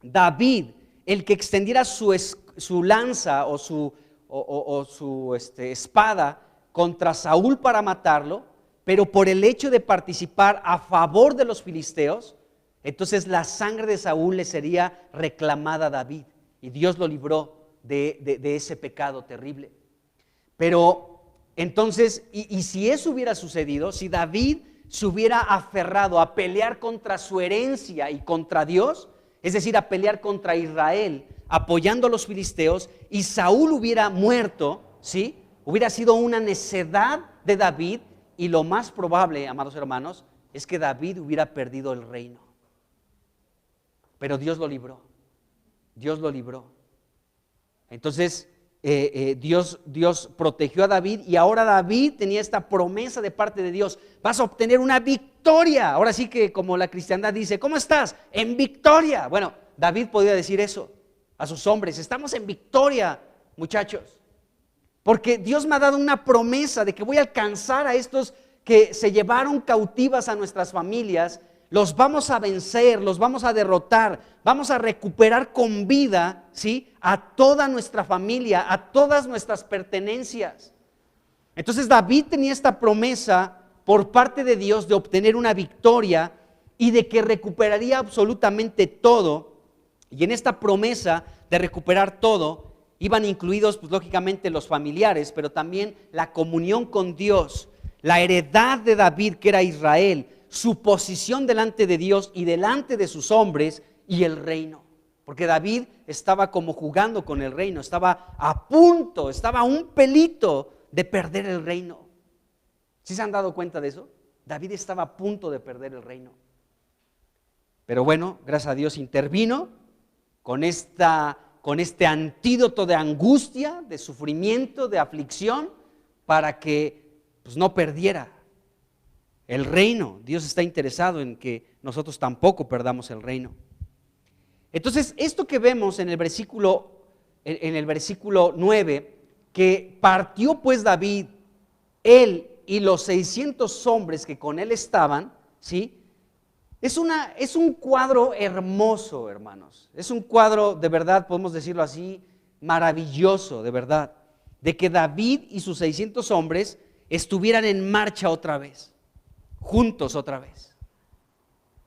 David el que extendiera su lanza o su espada contra Saúl para matarlo, pero por el hecho de participar a favor de los filisteos, entonces la sangre de Saúl le sería reclamada a David, y Dios lo libró de ese pecado terrible. Pero entonces, y si eso hubiera sucedido, si David se hubiera aferrado a pelear contra su herencia y contra Dios, es decir, a pelear contra Israel, apoyando a los filisteos, y Saúl hubiera muerto, ¿sí? Hubiera sido una necedad de David, y lo más probable, amados hermanos, es que David hubiera perdido el reino. Pero Dios lo libró. Dios lo libró. Entonces, Dios protegió a David, y ahora David tenía esta promesa de parte de Dios: vas a obtener una victoria. Ahora sí que, como la cristiandad dice, ¿cómo estás? En victoria. Bueno, David podía decir eso a sus hombres: estamos en victoria, muchachos, porque Dios me ha dado una promesa de que voy a alcanzar a estos que se llevaron cautivas a nuestras familias. Los vamos a vencer, los vamos a derrotar, vamos a recuperar con vida, ¿sí?, a toda nuestra familia, a todas nuestras pertenencias. Entonces David tenía esta promesa por parte de Dios de obtener una victoria y de que recuperaría absolutamente todo. Y en esta promesa de recuperar todo iban incluidos, pues, lógicamente, los familiares, pero también la comunión con Dios, la heredad de David, que era Israel, su posición delante de Dios y delante de sus hombres, y el reino. Porque David estaba como jugando con el reino, estaba a punto, estaba a un pelito de perder el reino. ¿Sí se han dado cuenta de eso? David estaba a punto de perder el reino. Pero bueno, gracias a Dios intervino con este antídoto de angustia, de sufrimiento, de aflicción, para que, pues, no perdiera el reino. Dios está interesado en que nosotros tampoco perdamos el reino. Entonces, esto que vemos en el versículo 9, que partió pues David, él y los 600 hombres que con él estaban, ¿sí?, es un cuadro hermoso, hermanos. Es un cuadro, de verdad, podemos decirlo así, maravilloso, de verdad, de que David y sus 600 hombres estuvieran en marcha otra vez, juntos otra vez,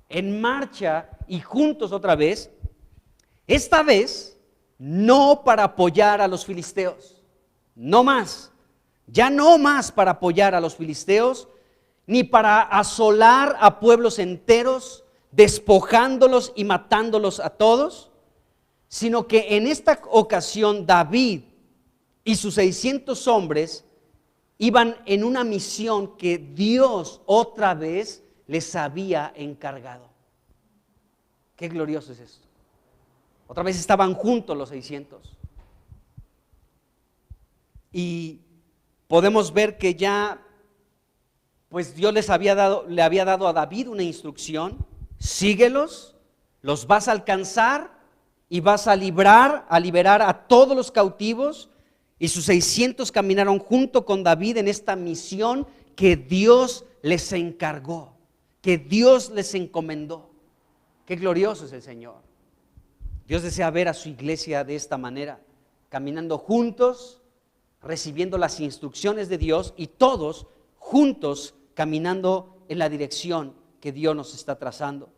en marcha y juntos otra vez. Esta vez no para apoyar a los filisteos, no más, ya no más para apoyar a los filisteos, ni para asolar a pueblos enteros, despojándolos y matándolos a todos, sino que en esta ocasión David y sus 600 hombres iban en una misión que Dios otra vez les había encargado. Qué glorioso es esto. Otra vez estaban juntos los 600. Y podemos ver que ya, pues, Dios le había dado a David una instrucción: síguelos, los vas a alcanzar y vas a liberar a todos los cautivos. Y sus 600 caminaron junto con David en esta misión que Dios les encargó, que Dios les encomendó. Qué glorioso es el Señor. Dios desea ver a su iglesia de esta manera, caminando juntos, recibiendo las instrucciones de Dios, y todos juntos caminando en la dirección que Dios nos está trazando.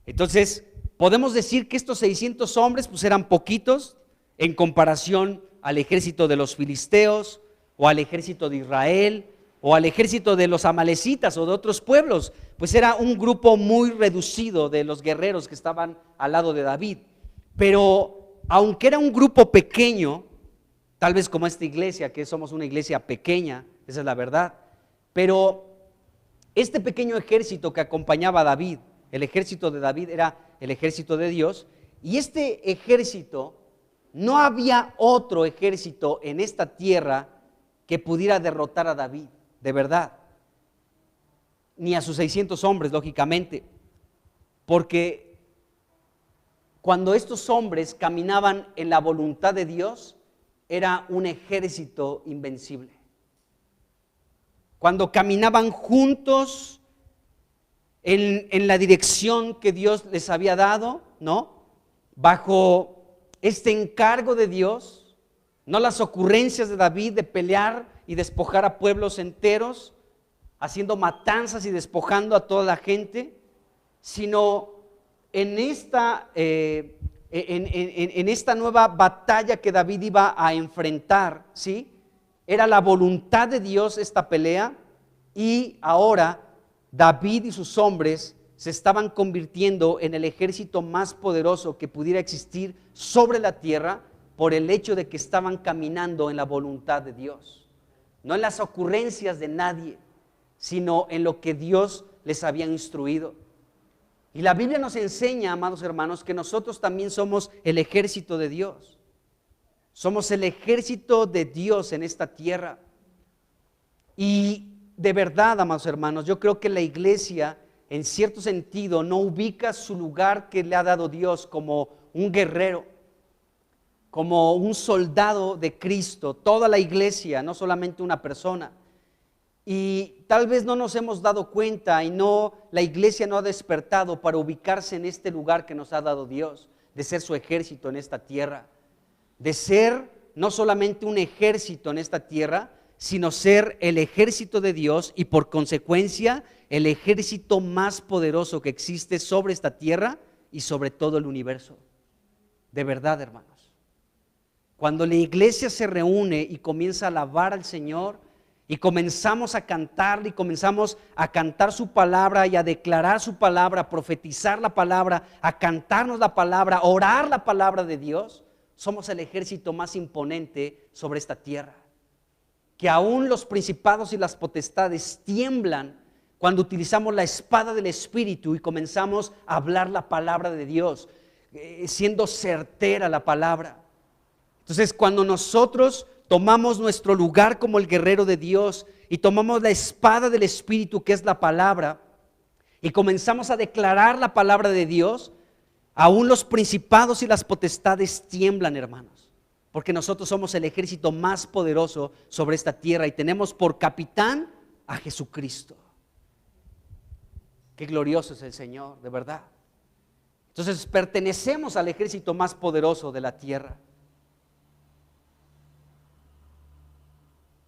Entonces, podemos decir que estos 600 hombres, pues, eran poquitos en comparación al ejército de los filisteos, o al ejército de Israel, o al ejército de los amalecitas o de otros pueblos. Pues era un grupo muy reducido de los guerreros que estaban al lado de David. Pero aunque era un grupo pequeño, tal vez como esta iglesia, que somos una iglesia pequeña, esa es la verdad, pero este pequeño ejército que acompañaba a David, el ejército de David era el ejército de Dios, y este ejército, no había otro ejército en esta tierra que pudiera derrotar a David, de verdad, ni a sus 600 hombres, lógicamente, porque cuando estos hombres caminaban en la voluntad de Dios, era un ejército invencible. cuando caminaban juntos en la dirección que Dios les había dado, ¿no? Bajo este encargo de Dios, no las ocurrencias de David de pelear y despojar a pueblos enteros, haciendo matanzas y despojando a toda la gente, sino en esta nueva batalla que David iba a enfrentar, ¿sí? Era la voluntad de Dios esta pelea, y ahora David y sus hombres se estaban convirtiendo en el ejército más poderoso que pudiera existir sobre la tierra, por el hecho de que estaban caminando en la voluntad de Dios, no en las ocurrencias de nadie, sino en lo que Dios les había instruido. Y la Biblia nos enseña, amados hermanos, que nosotros también somos el ejército de Dios. Somos el ejército de Dios en esta tierra. Y de verdad, amados hermanos, yo creo que la iglesia, en cierto sentido, no ubica su lugar que le ha dado Dios como un guerrero, como un soldado de Cristo. Toda la iglesia, no solamente una persona. Y tal vez no nos hemos dado cuenta, y la iglesia no ha despertado para ubicarse en este lugar que nos ha dado Dios, de ser su ejército en esta tierra, de ser no solamente un ejército en esta tierra, sino ser el ejército de Dios, y por consecuencia el ejército más poderoso que existe sobre esta tierra y sobre todo el universo. De verdad, hermanos, cuando la iglesia se reúne y comienza a alabar al Señor, y comenzamos a cantarle, y comenzamos a cantar su palabra y a declarar su palabra, a profetizar la palabra, a cantarnos la palabra, a orar la palabra de Dios, somos el ejército más imponente sobre esta tierra. Que aún los principados y las potestades tiemblan cuando utilizamos la espada del Espíritu y comenzamos a hablar la palabra de Dios, siendo certera la palabra. Entonces, cuando nosotros tomamos nuestro lugar como el guerrero de Dios y tomamos la espada del Espíritu, que es la palabra, y comenzamos a declarar la palabra de Dios, aún los principados y las potestades tiemblan, hermanos, porque nosotros somos el ejército más poderoso sobre esta tierra y tenemos por capitán a Jesucristo. Qué glorioso es el Señor, de verdad. Entonces pertenecemos al ejército más poderoso de la tierra.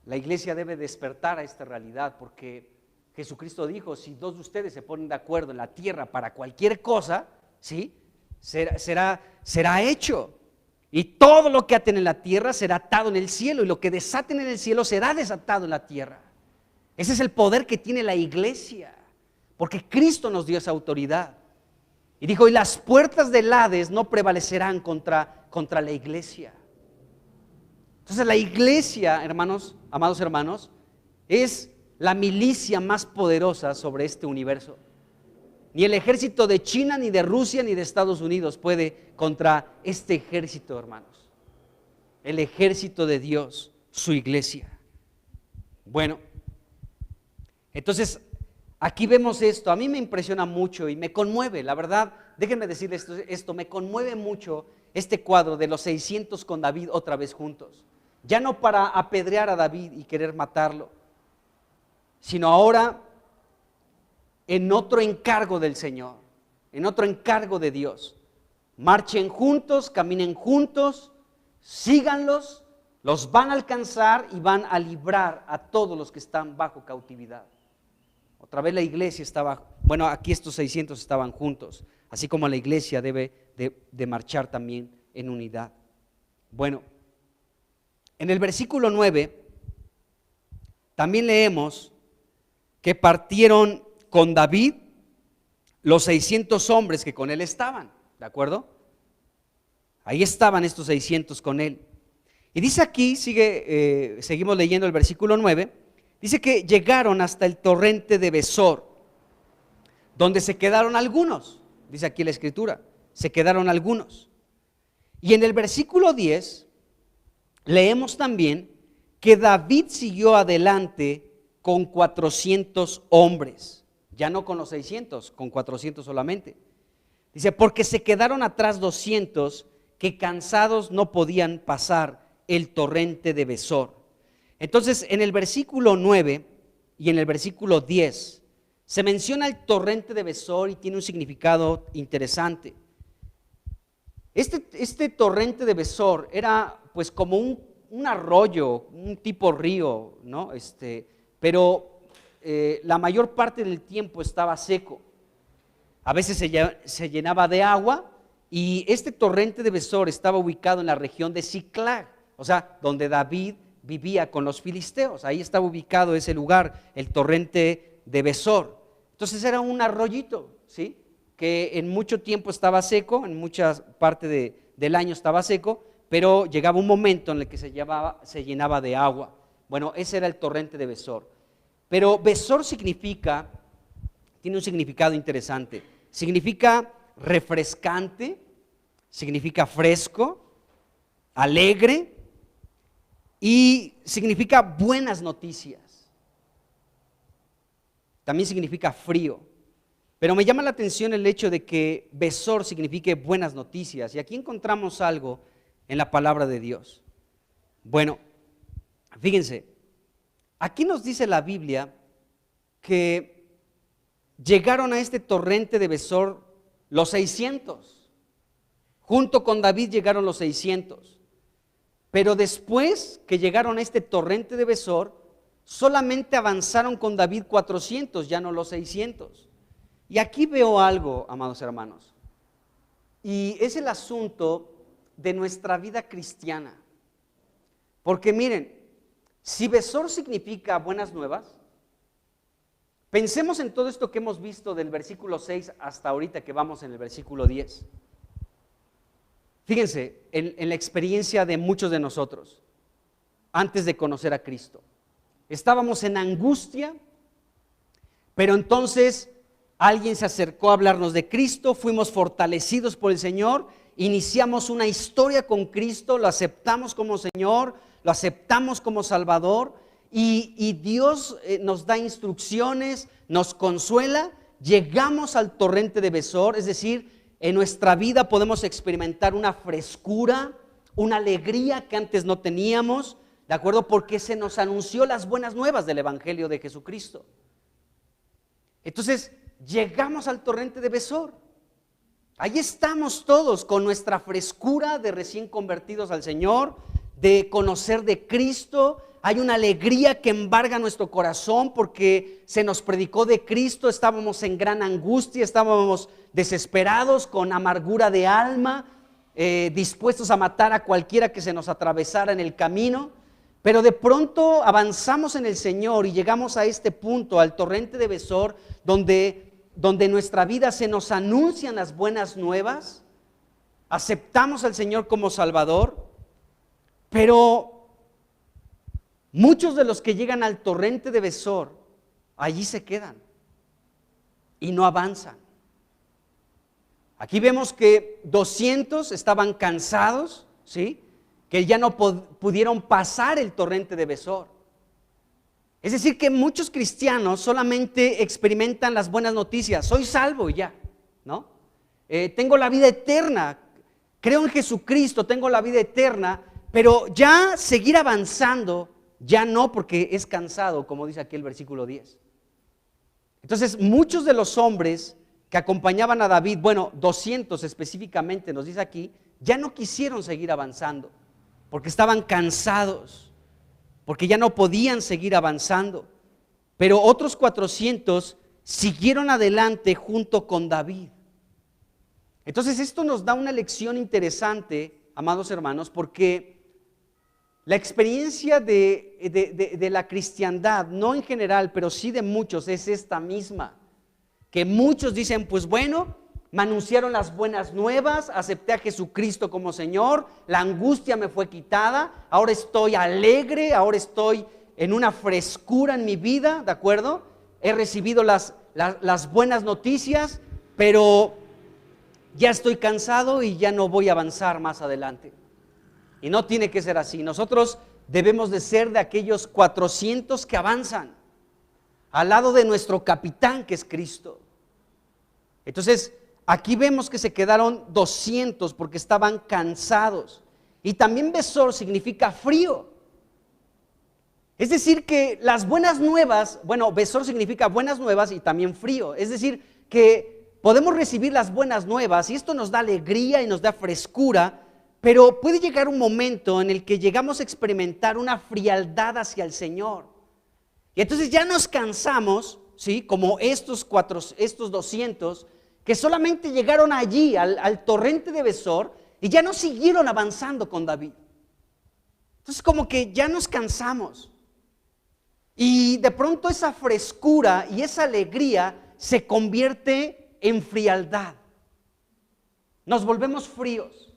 La iglesia debe despertar a esta realidad, porque Jesucristo dijo: si dos de ustedes se ponen de acuerdo en la tierra para cualquier cosa, ¿sí? será hecho. Y todo lo que aten en la tierra será atado en el cielo, y lo que desaten en el cielo será desatado en la tierra. Ese es el poder que tiene la iglesia, porque Cristo nos dio esa autoridad. Y dijo: y las puertas del Hades no prevalecerán contra la iglesia. Entonces la iglesia, hermanos, amados hermanos, es la milicia más poderosa sobre este universo. Ni el ejército de China, ni de Rusia, ni de Estados Unidos puede contra este ejército, hermanos. El ejército de Dios, su iglesia. Bueno, entonces aquí vemos esto. A mí me impresiona mucho y me conmueve, la verdad. Déjenme decirles esto, me conmueve mucho este cuadro de los 600 con David otra vez juntos. Ya no para apedrear a David y querer matarlo, sino ahora en otro encargo del Señor, en otro encargo de Dios. Marchen juntos, caminen juntos, síganlos, los van a alcanzar y van a librar a todos los que están bajo cautividad. Otra vez la iglesia estaba, bueno, aquí estos 600 estaban juntos, así como la iglesia debe de marchar también en unidad. Bueno, en el versículo 9 también leemos que partieron con David los 600 hombres que con él estaban, ¿de acuerdo? Ahí estaban estos 600 con él. Y dice aquí, seguimos leyendo el versículo 9, dice que llegaron hasta el torrente de Besor, donde se quedaron algunos, dice aquí la escritura, se quedaron algunos. Y en el versículo 10 leemos también que David siguió adelante con 400 hombres, ya no con los 600, con 400 solamente. Dice: porque se quedaron atrás 200 que cansados no podían pasar el torrente de Besor. Entonces en el versículo 9 y en el versículo 10 se menciona el torrente de Besor y tiene un significado interesante. Este torrente de Besor era pues como un arroyo, un tipo río, ¿no? Pero la mayor parte del tiempo estaba seco. A veces se llenaba de agua y este torrente de Besor estaba ubicado en la región de Siclag, o sea, donde David vivía con los filisteos. Ahí estaba ubicado ese lugar, el torrente de Besor. Entonces era un arroyito, ¿sí?, que en mucho tiempo estaba seco, en muchas partes del año estaba seco, pero llegaba un momento en el que se llenaba de agua. Bueno, ese era el torrente de Besor. Pero Besor tiene un significado interesante. Significa refrescante, significa fresco, alegre y significa buenas noticias. También significa frío. Pero me llama la atención el hecho de que Besor signifique buenas noticias. Y aquí encontramos algo en la palabra de Dios. Bueno, fíjense, aquí nos dice la Biblia que llegaron a este torrente de Besor los 600. Junto con David llegaron los 600. Pero después que llegaron a este torrente de Besor, solamente avanzaron con David 400, ya no los 600. Y aquí veo algo, amados hermanos, y es el asunto de nuestra vida cristiana. Porque miren, si Besor significa buenas nuevas, pensemos en todo esto que hemos visto del versículo 6 hasta ahorita que vamos en el versículo 10. Fíjense en la experiencia de muchos de nosotros antes de conocer a Cristo. Estábamos en angustia, pero entonces alguien se acercó a hablarnos de Cristo, fuimos fortalecidos por el Señor, iniciamos una historia con Cristo, lo aceptamos como Señor, lo aceptamos como Salvador y Dios nos da instrucciones, nos consuela, llegamos al torrente de Besor, es decir, en nuestra vida podemos experimentar una frescura, una alegría que antes no teníamos, ¿de acuerdo? Porque se nos anunció las buenas nuevas del Evangelio de Jesucristo. Entonces, llegamos al torrente de Besor. Ahí estamos todos con nuestra frescura de recién convertidos al Señor, de conocer de Cristo. Hay una alegría que embarga nuestro corazón porque se nos predicó de Cristo. Estábamos en gran angustia, estábamos desesperados, con amargura de alma, dispuestos a matar a cualquiera que se nos atravesara en el camino. Pero de pronto avanzamos en el Señor y llegamos a este punto, al torrente de Besor, donde en nuestra vida se nos anuncian las buenas nuevas, aceptamos al Señor como Salvador, pero muchos de los que llegan al torrente de Besor, allí se quedan y no avanzan. Aquí vemos que 200 estaban cansados, ¿sí?, que ya no pudieron pasar el torrente de Besor. Es decir, que muchos cristianos solamente experimentan las buenas noticias. Soy salvo y ya, ¿no? Tengo la vida eterna, creo en Jesucristo, tengo la vida eterna, pero ya seguir avanzando, ya no, porque es cansado, como dice aquí el versículo 10. Entonces, muchos de los hombres que acompañaban a David, bueno, 200 específicamente nos dice aquí, ya no quisieron seguir avanzando, porque estaban cansados, porque ya no podían seguir avanzando. Pero otros 400 siguieron adelante junto con David. Entonces esto nos da una lección interesante, amados hermanos, porque la experiencia de la cristiandad, no en general, pero sí de muchos, es esta misma. Que muchos dicen, pues bueno, me anunciaron las buenas nuevas, acepté a Jesucristo como Señor, la angustia me fue quitada, ahora estoy alegre, ahora estoy en una frescura en mi vida, ¿de acuerdo? He recibido las buenas noticias, pero ya estoy cansado y ya no voy a avanzar más adelante. Y no tiene que ser así. Nosotros debemos de ser de aquellos 400 que avanzan al lado de nuestro capitán, que es Cristo. Entonces, aquí vemos que se quedaron 200 porque estaban cansados. Y también Besor significa frío. Es decir, que las buenas nuevas, bueno, Besor significa buenas nuevas y también frío. Es decir, que podemos recibir las buenas nuevas y esto nos da alegría y nos da frescura, pero puede llegar un momento en el que llegamos a experimentar una frialdad hacia el Señor. Y entonces ya nos cansamos, ¿sí? Como estos 200 que solamente llegaron allí al torrente de Besor y ya no siguieron avanzando con David. Entonces como que ya nos cansamos. Y de pronto esa frescura y esa alegría se convierte en frialdad. Nos volvemos fríos.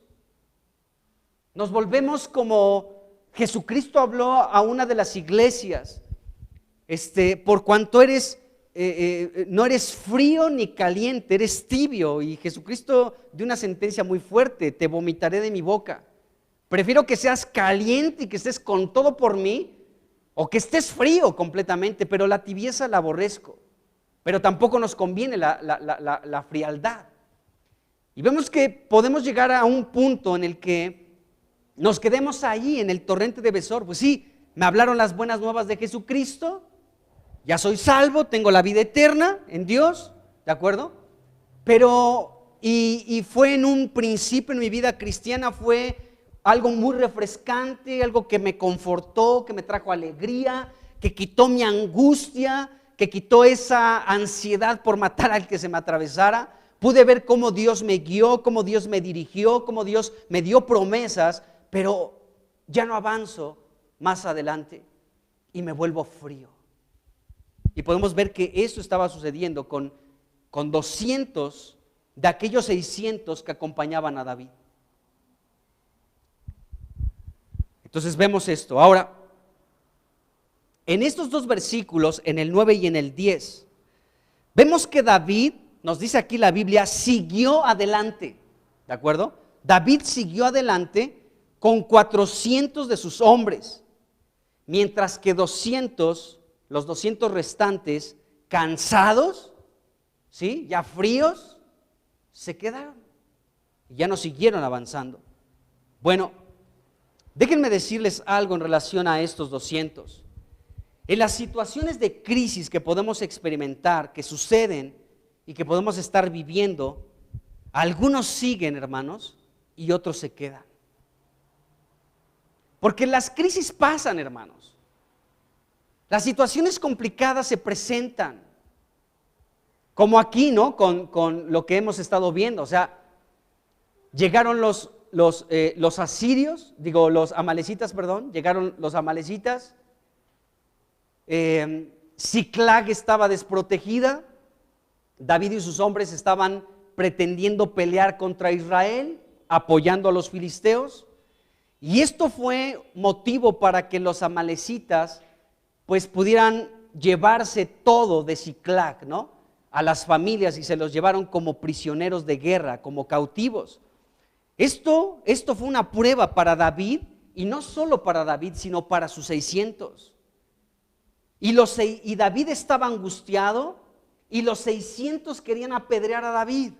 Nos volvemos como Jesucristo habló a una de las iglesias. Por cuanto no eres frío ni caliente, eres tibio. Y Jesucristo dio una sentencia muy fuerte: te vomitaré de mi boca. Prefiero que seas caliente y que estés con todo por mí, o que estés frío completamente, pero la tibieza la aborrezco. Pero tampoco nos conviene la frialdad. Y vemos que podemos llegar a un punto en el que nos quedemos ahí en el torrente de Besor. Pues sí, me hablaron las buenas nuevas de Jesucristo, ya soy salvo, tengo la vida eterna en Dios, ¿de acuerdo? Pero, y fue en un principio en mi vida cristiana, fue algo muy refrescante, algo que me confortó, que me trajo alegría, que quitó mi angustia, que quitó esa ansiedad por matar al que se me atravesara. Pude ver cómo Dios me guió, cómo Dios me dirigió, cómo Dios me dio promesas, pero ya no avanzo más adelante y me vuelvo frío. Y podemos ver que eso estaba sucediendo con 200 de aquellos 600 que acompañaban a David. Entonces vemos esto. Ahora, en estos dos versículos, en el 9 y en el 10, vemos que David, nos dice aquí la Biblia, siguió adelante, ¿de acuerdo? David siguió adelante con 400 de sus hombres, mientras que los 200 restantes, cansados, ¿sí? Ya fríos, se quedaron y ya no siguieron avanzando. Bueno, déjenme decirles algo en relación a estos 200. En las situaciones de crisis que podemos experimentar, que suceden y que podemos estar viviendo, algunos siguen, hermanos, y otros se quedan. Porque las crisis pasan, hermanos. Las situaciones complicadas se presentan. Como aquí, ¿no? Con lo que hemos estado viendo. O sea, llegaron los asirios, los amalecitas, llegaron los amalecitas. Siclag estaba desprotegida. David y sus hombres estaban pretendiendo pelear contra Israel, apoyando a los filisteos. Y esto fue motivo para que los amalecitas pues pudieran llevarse todo de Siclag, ¿no? A las familias, y se los llevaron como prisioneros de guerra, como cautivos. Esto fue una prueba para David, y no solo para David, sino para sus 600. Y David estaba angustiado, y los 600 querían apedrear a David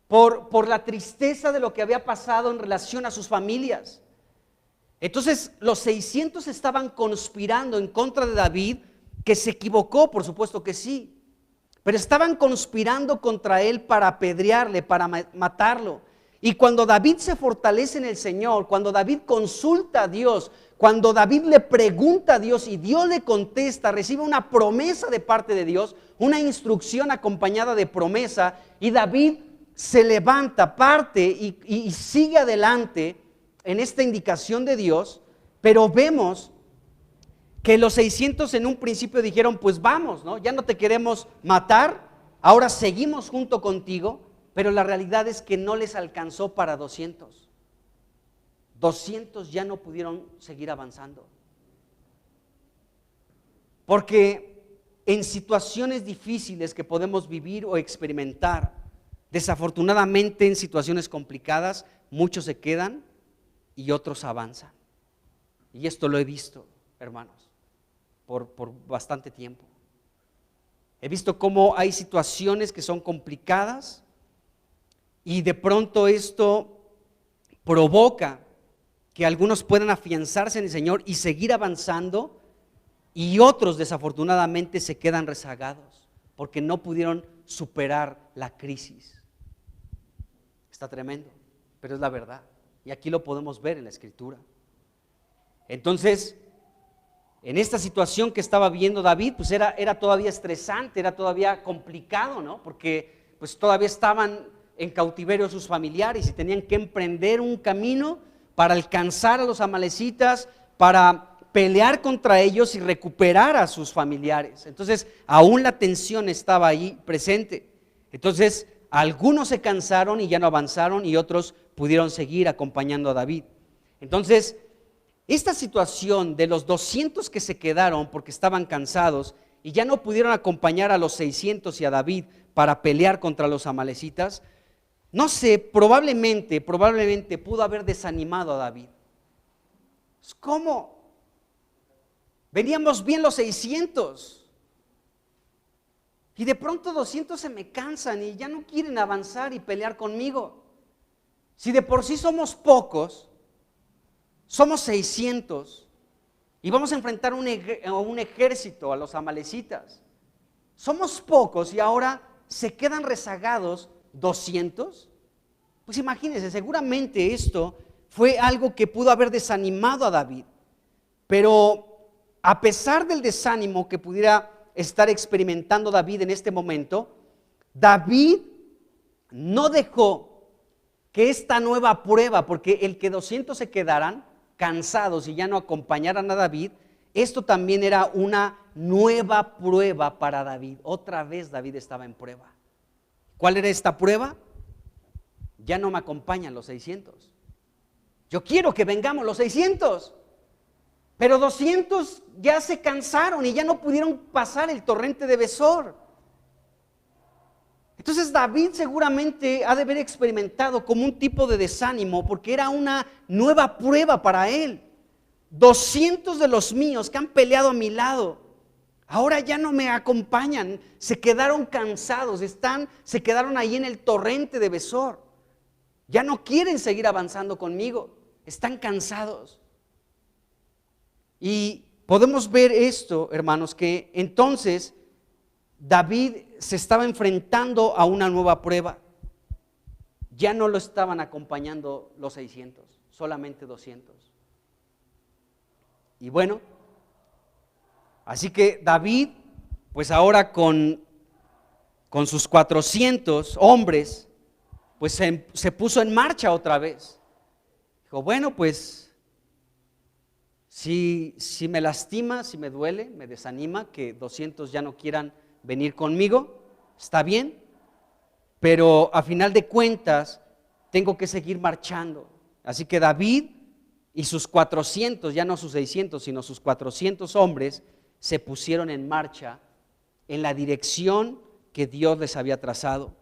por la tristeza de lo que había pasado en relación a sus familias. Entonces los 600 estaban conspirando en contra de David, que se equivocó, por supuesto que sí, pero estaban conspirando contra él para apedrearle, para matarlo. Y cuando David se fortalece en el Señor, cuando David consulta a Dios, cuando David le pregunta a Dios y Dios le contesta, recibe una promesa de parte de Dios, una instrucción acompañada de promesa, y David se levanta, parte y sigue adelante en esta indicación de Dios. Pero vemos que los 600 en un principio dijeron: pues vamos, ¿no? Ya no te queremos matar, ahora seguimos junto contigo. Pero la realidad es que no les alcanzó para 200. 200 ya no pudieron seguir avanzando. Porque en situaciones difíciles que podemos vivir o experimentar, desafortunadamente en situaciones complicadas, muchos se quedan y otros avanzan. Y esto lo he visto, hermanos, por bastante tiempo. He visto cómo hay situaciones que son complicadas y de pronto esto provoca que algunos puedan afianzarse en el Señor y seguir avanzando, y otros desafortunadamente se quedan rezagados porque no pudieron superar la crisis. Está tremendo, pero es la verdad, y aquí lo podemos ver en la Escritura. Entonces, en esta situación que estaba viendo David, pues era todavía estresante, era todavía complicado, ¿no? Porque pues todavía estaban en cautiverio sus familiares y tenían que emprender un camino para alcanzar a los amalecitas, para pelear contra ellos y recuperar a sus familiares. Entonces, aún la tensión estaba ahí presente. Entonces, algunos se cansaron y ya no avanzaron, y otros pudieron seguir acompañando a David. Entonces, esta situación de los 200 que se quedaron porque estaban cansados y ya no pudieron acompañar a los 600 y a David para pelear contra los amalecitas, no sé, probablemente pudo haber desanimado a David. ¿Cómo? Veníamos bien los 600 y de pronto 200 se me cansan y ya no quieren avanzar y pelear conmigo. Si de por sí somos pocos, somos 600 y vamos a enfrentar un ejército, a los amalecitas. Somos pocos y ahora se quedan rezagados 200. Pues imagínense, seguramente esto fue algo que pudo haber desanimado a David. Pero a pesar del desánimo que pudiera estar experimentando David en este momento, David no dejó que esta nueva prueba, porque el que 200 se quedaran cansados y ya no acompañaran a David, esto también era una nueva prueba para David. Otra vez David estaba en prueba. ¿Cuál era esta prueba? Ya no me acompañan los 600. Yo quiero que vengamos los 600. Pero 200 ya se cansaron y ya no pudieron pasar el torrente de Besor. Entonces David seguramente ha de haber experimentado como un tipo de desánimo, porque era una nueva prueba para él. 200 de los míos que han peleado a mi lado, ahora ya no me acompañan, se quedaron cansados, se quedaron ahí en el torrente de Besor. Ya no quieren seguir avanzando conmigo, están cansados. Y podemos ver esto, hermanos, que entonces David se estaba enfrentando a una nueva prueba. Ya no lo estaban acompañando los 600, solamente 200. Y bueno, así que David, pues ahora con sus 400 hombres, pues se puso en marcha otra vez. Dijo, bueno, pues si me lastima, si me duele, me desanima que 200 ya no quieran venir conmigo, está bien, pero a final de cuentas tengo que seguir marchando. Así que David y sus 400, ya no sus 600, sino sus 400 hombres, se pusieron en marcha en la dirección que Dios les había trazado.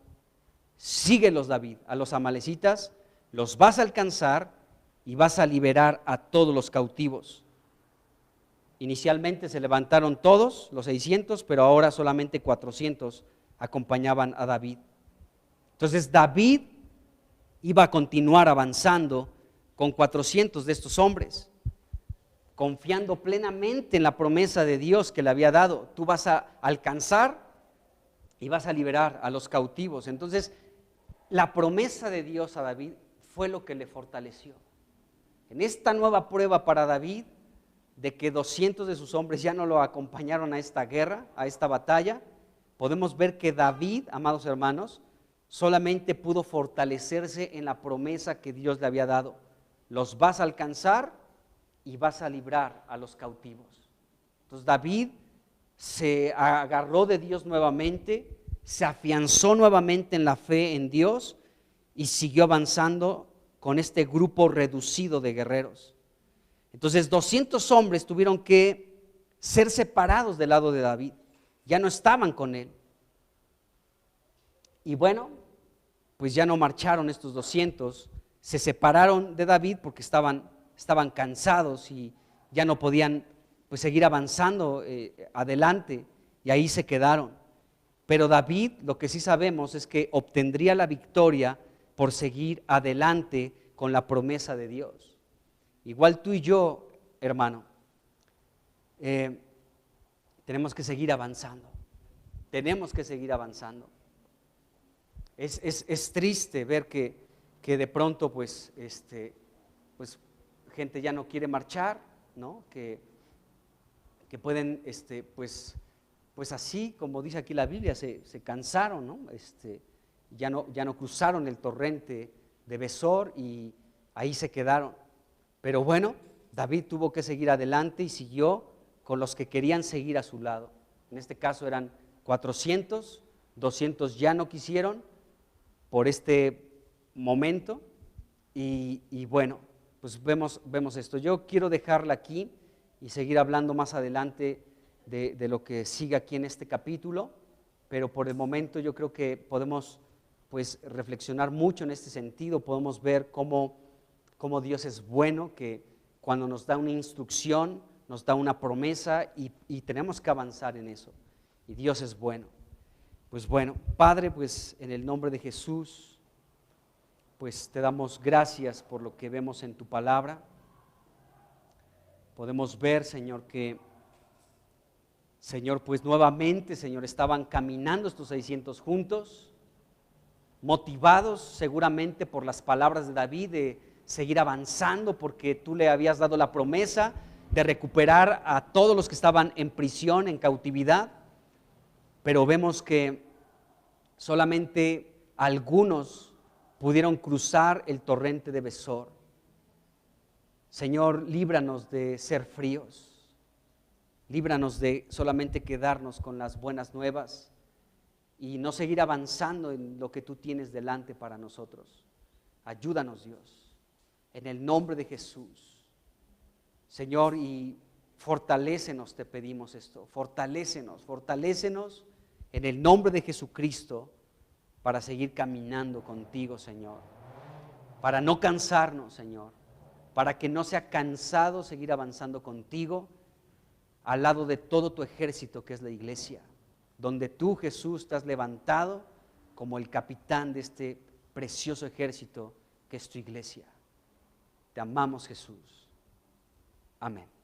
Síguelos, David, a los amalecitas, los vas a alcanzar y vas a liberar a todos los cautivos. Inicialmente se levantaron todos los 600, pero ahora solamente 400 acompañaban a David. Entonces David iba a continuar avanzando con 400 de estos hombres, confiando plenamente en la promesa de Dios que le había dado. Tú vas a alcanzar y vas a liberar a los cautivos. Entonces la promesa de Dios a David fue lo que le fortaleció. En esta nueva prueba para David, de que 200 de sus hombres ya no lo acompañaron a esta guerra, a esta batalla, podemos ver que David, amados hermanos, solamente pudo fortalecerse en la promesa que Dios le había dado. Los vas a alcanzar y vas a librar a los cautivos. Entonces David se agarró de Dios nuevamente, se afianzó nuevamente en la fe en Dios y siguió avanzando con este grupo reducido de guerreros. Entonces 200 hombres tuvieron que ser separados del lado de David, ya no estaban con él. Y bueno, pues ya no marcharon estos 200, se separaron de David porque estaban cansados y ya no podían pues seguir avanzando adelante, y ahí se quedaron. Pero David, lo que sí sabemos es que obtendría la victoria por seguir adelante con la promesa de Dios. igual tú y yo, hermano, tenemos que seguir avanzando. Tenemos que seguir avanzando. Es triste ver que de pronto pues gente ya no quiere marchar, ¿no? Que pueden pues así como dice aquí la Biblia, se cansaron, ¿no? Ya no cruzaron el torrente de Besor y ahí se quedaron. Pero bueno, David tuvo que seguir adelante y siguió con los que querían seguir a su lado. En este caso eran 400, 200 ya no quisieron por este momento y bueno, pues vemos esto. Yo quiero dejarla aquí y seguir hablando más adelante de lo que sigue aquí en este capítulo, pero por el momento yo creo que podemos pues reflexionar mucho en este sentido, podemos ver cómo Dios es bueno, que cuando nos da una instrucción, nos da una promesa y tenemos que avanzar en eso. Y Dios es bueno. Pues bueno, Padre, pues en el nombre de Jesús, pues te damos gracias por lo que vemos en tu palabra. Podemos ver, Señor, que, Señor, pues nuevamente, Señor, estaban caminando estos 600 juntos, motivados seguramente por las palabras de David de seguir avanzando porque tú le habías dado la promesa de recuperar a todos los que estaban en prisión, en cautividad, pero vemos que solamente algunos pudieron cruzar el torrente de Besor. Señor, líbranos de ser fríos, líbranos de solamente quedarnos con las buenas nuevas y no seguir avanzando en lo que tú tienes delante para nosotros. Ayúdanos, Dios, en el nombre de Jesús. Señor, y fortalécenos, te pedimos esto, fortalécenos en el nombre de Jesucristo para seguir caminando contigo, Señor, para no cansarnos, Señor, para que no sea cansado seguir avanzando contigo al lado de todo tu ejército que es la iglesia, donde tú, Jesús, te has levantado como el capitán de este precioso ejército que es tu iglesia. Te amamos, Jesús. Amén.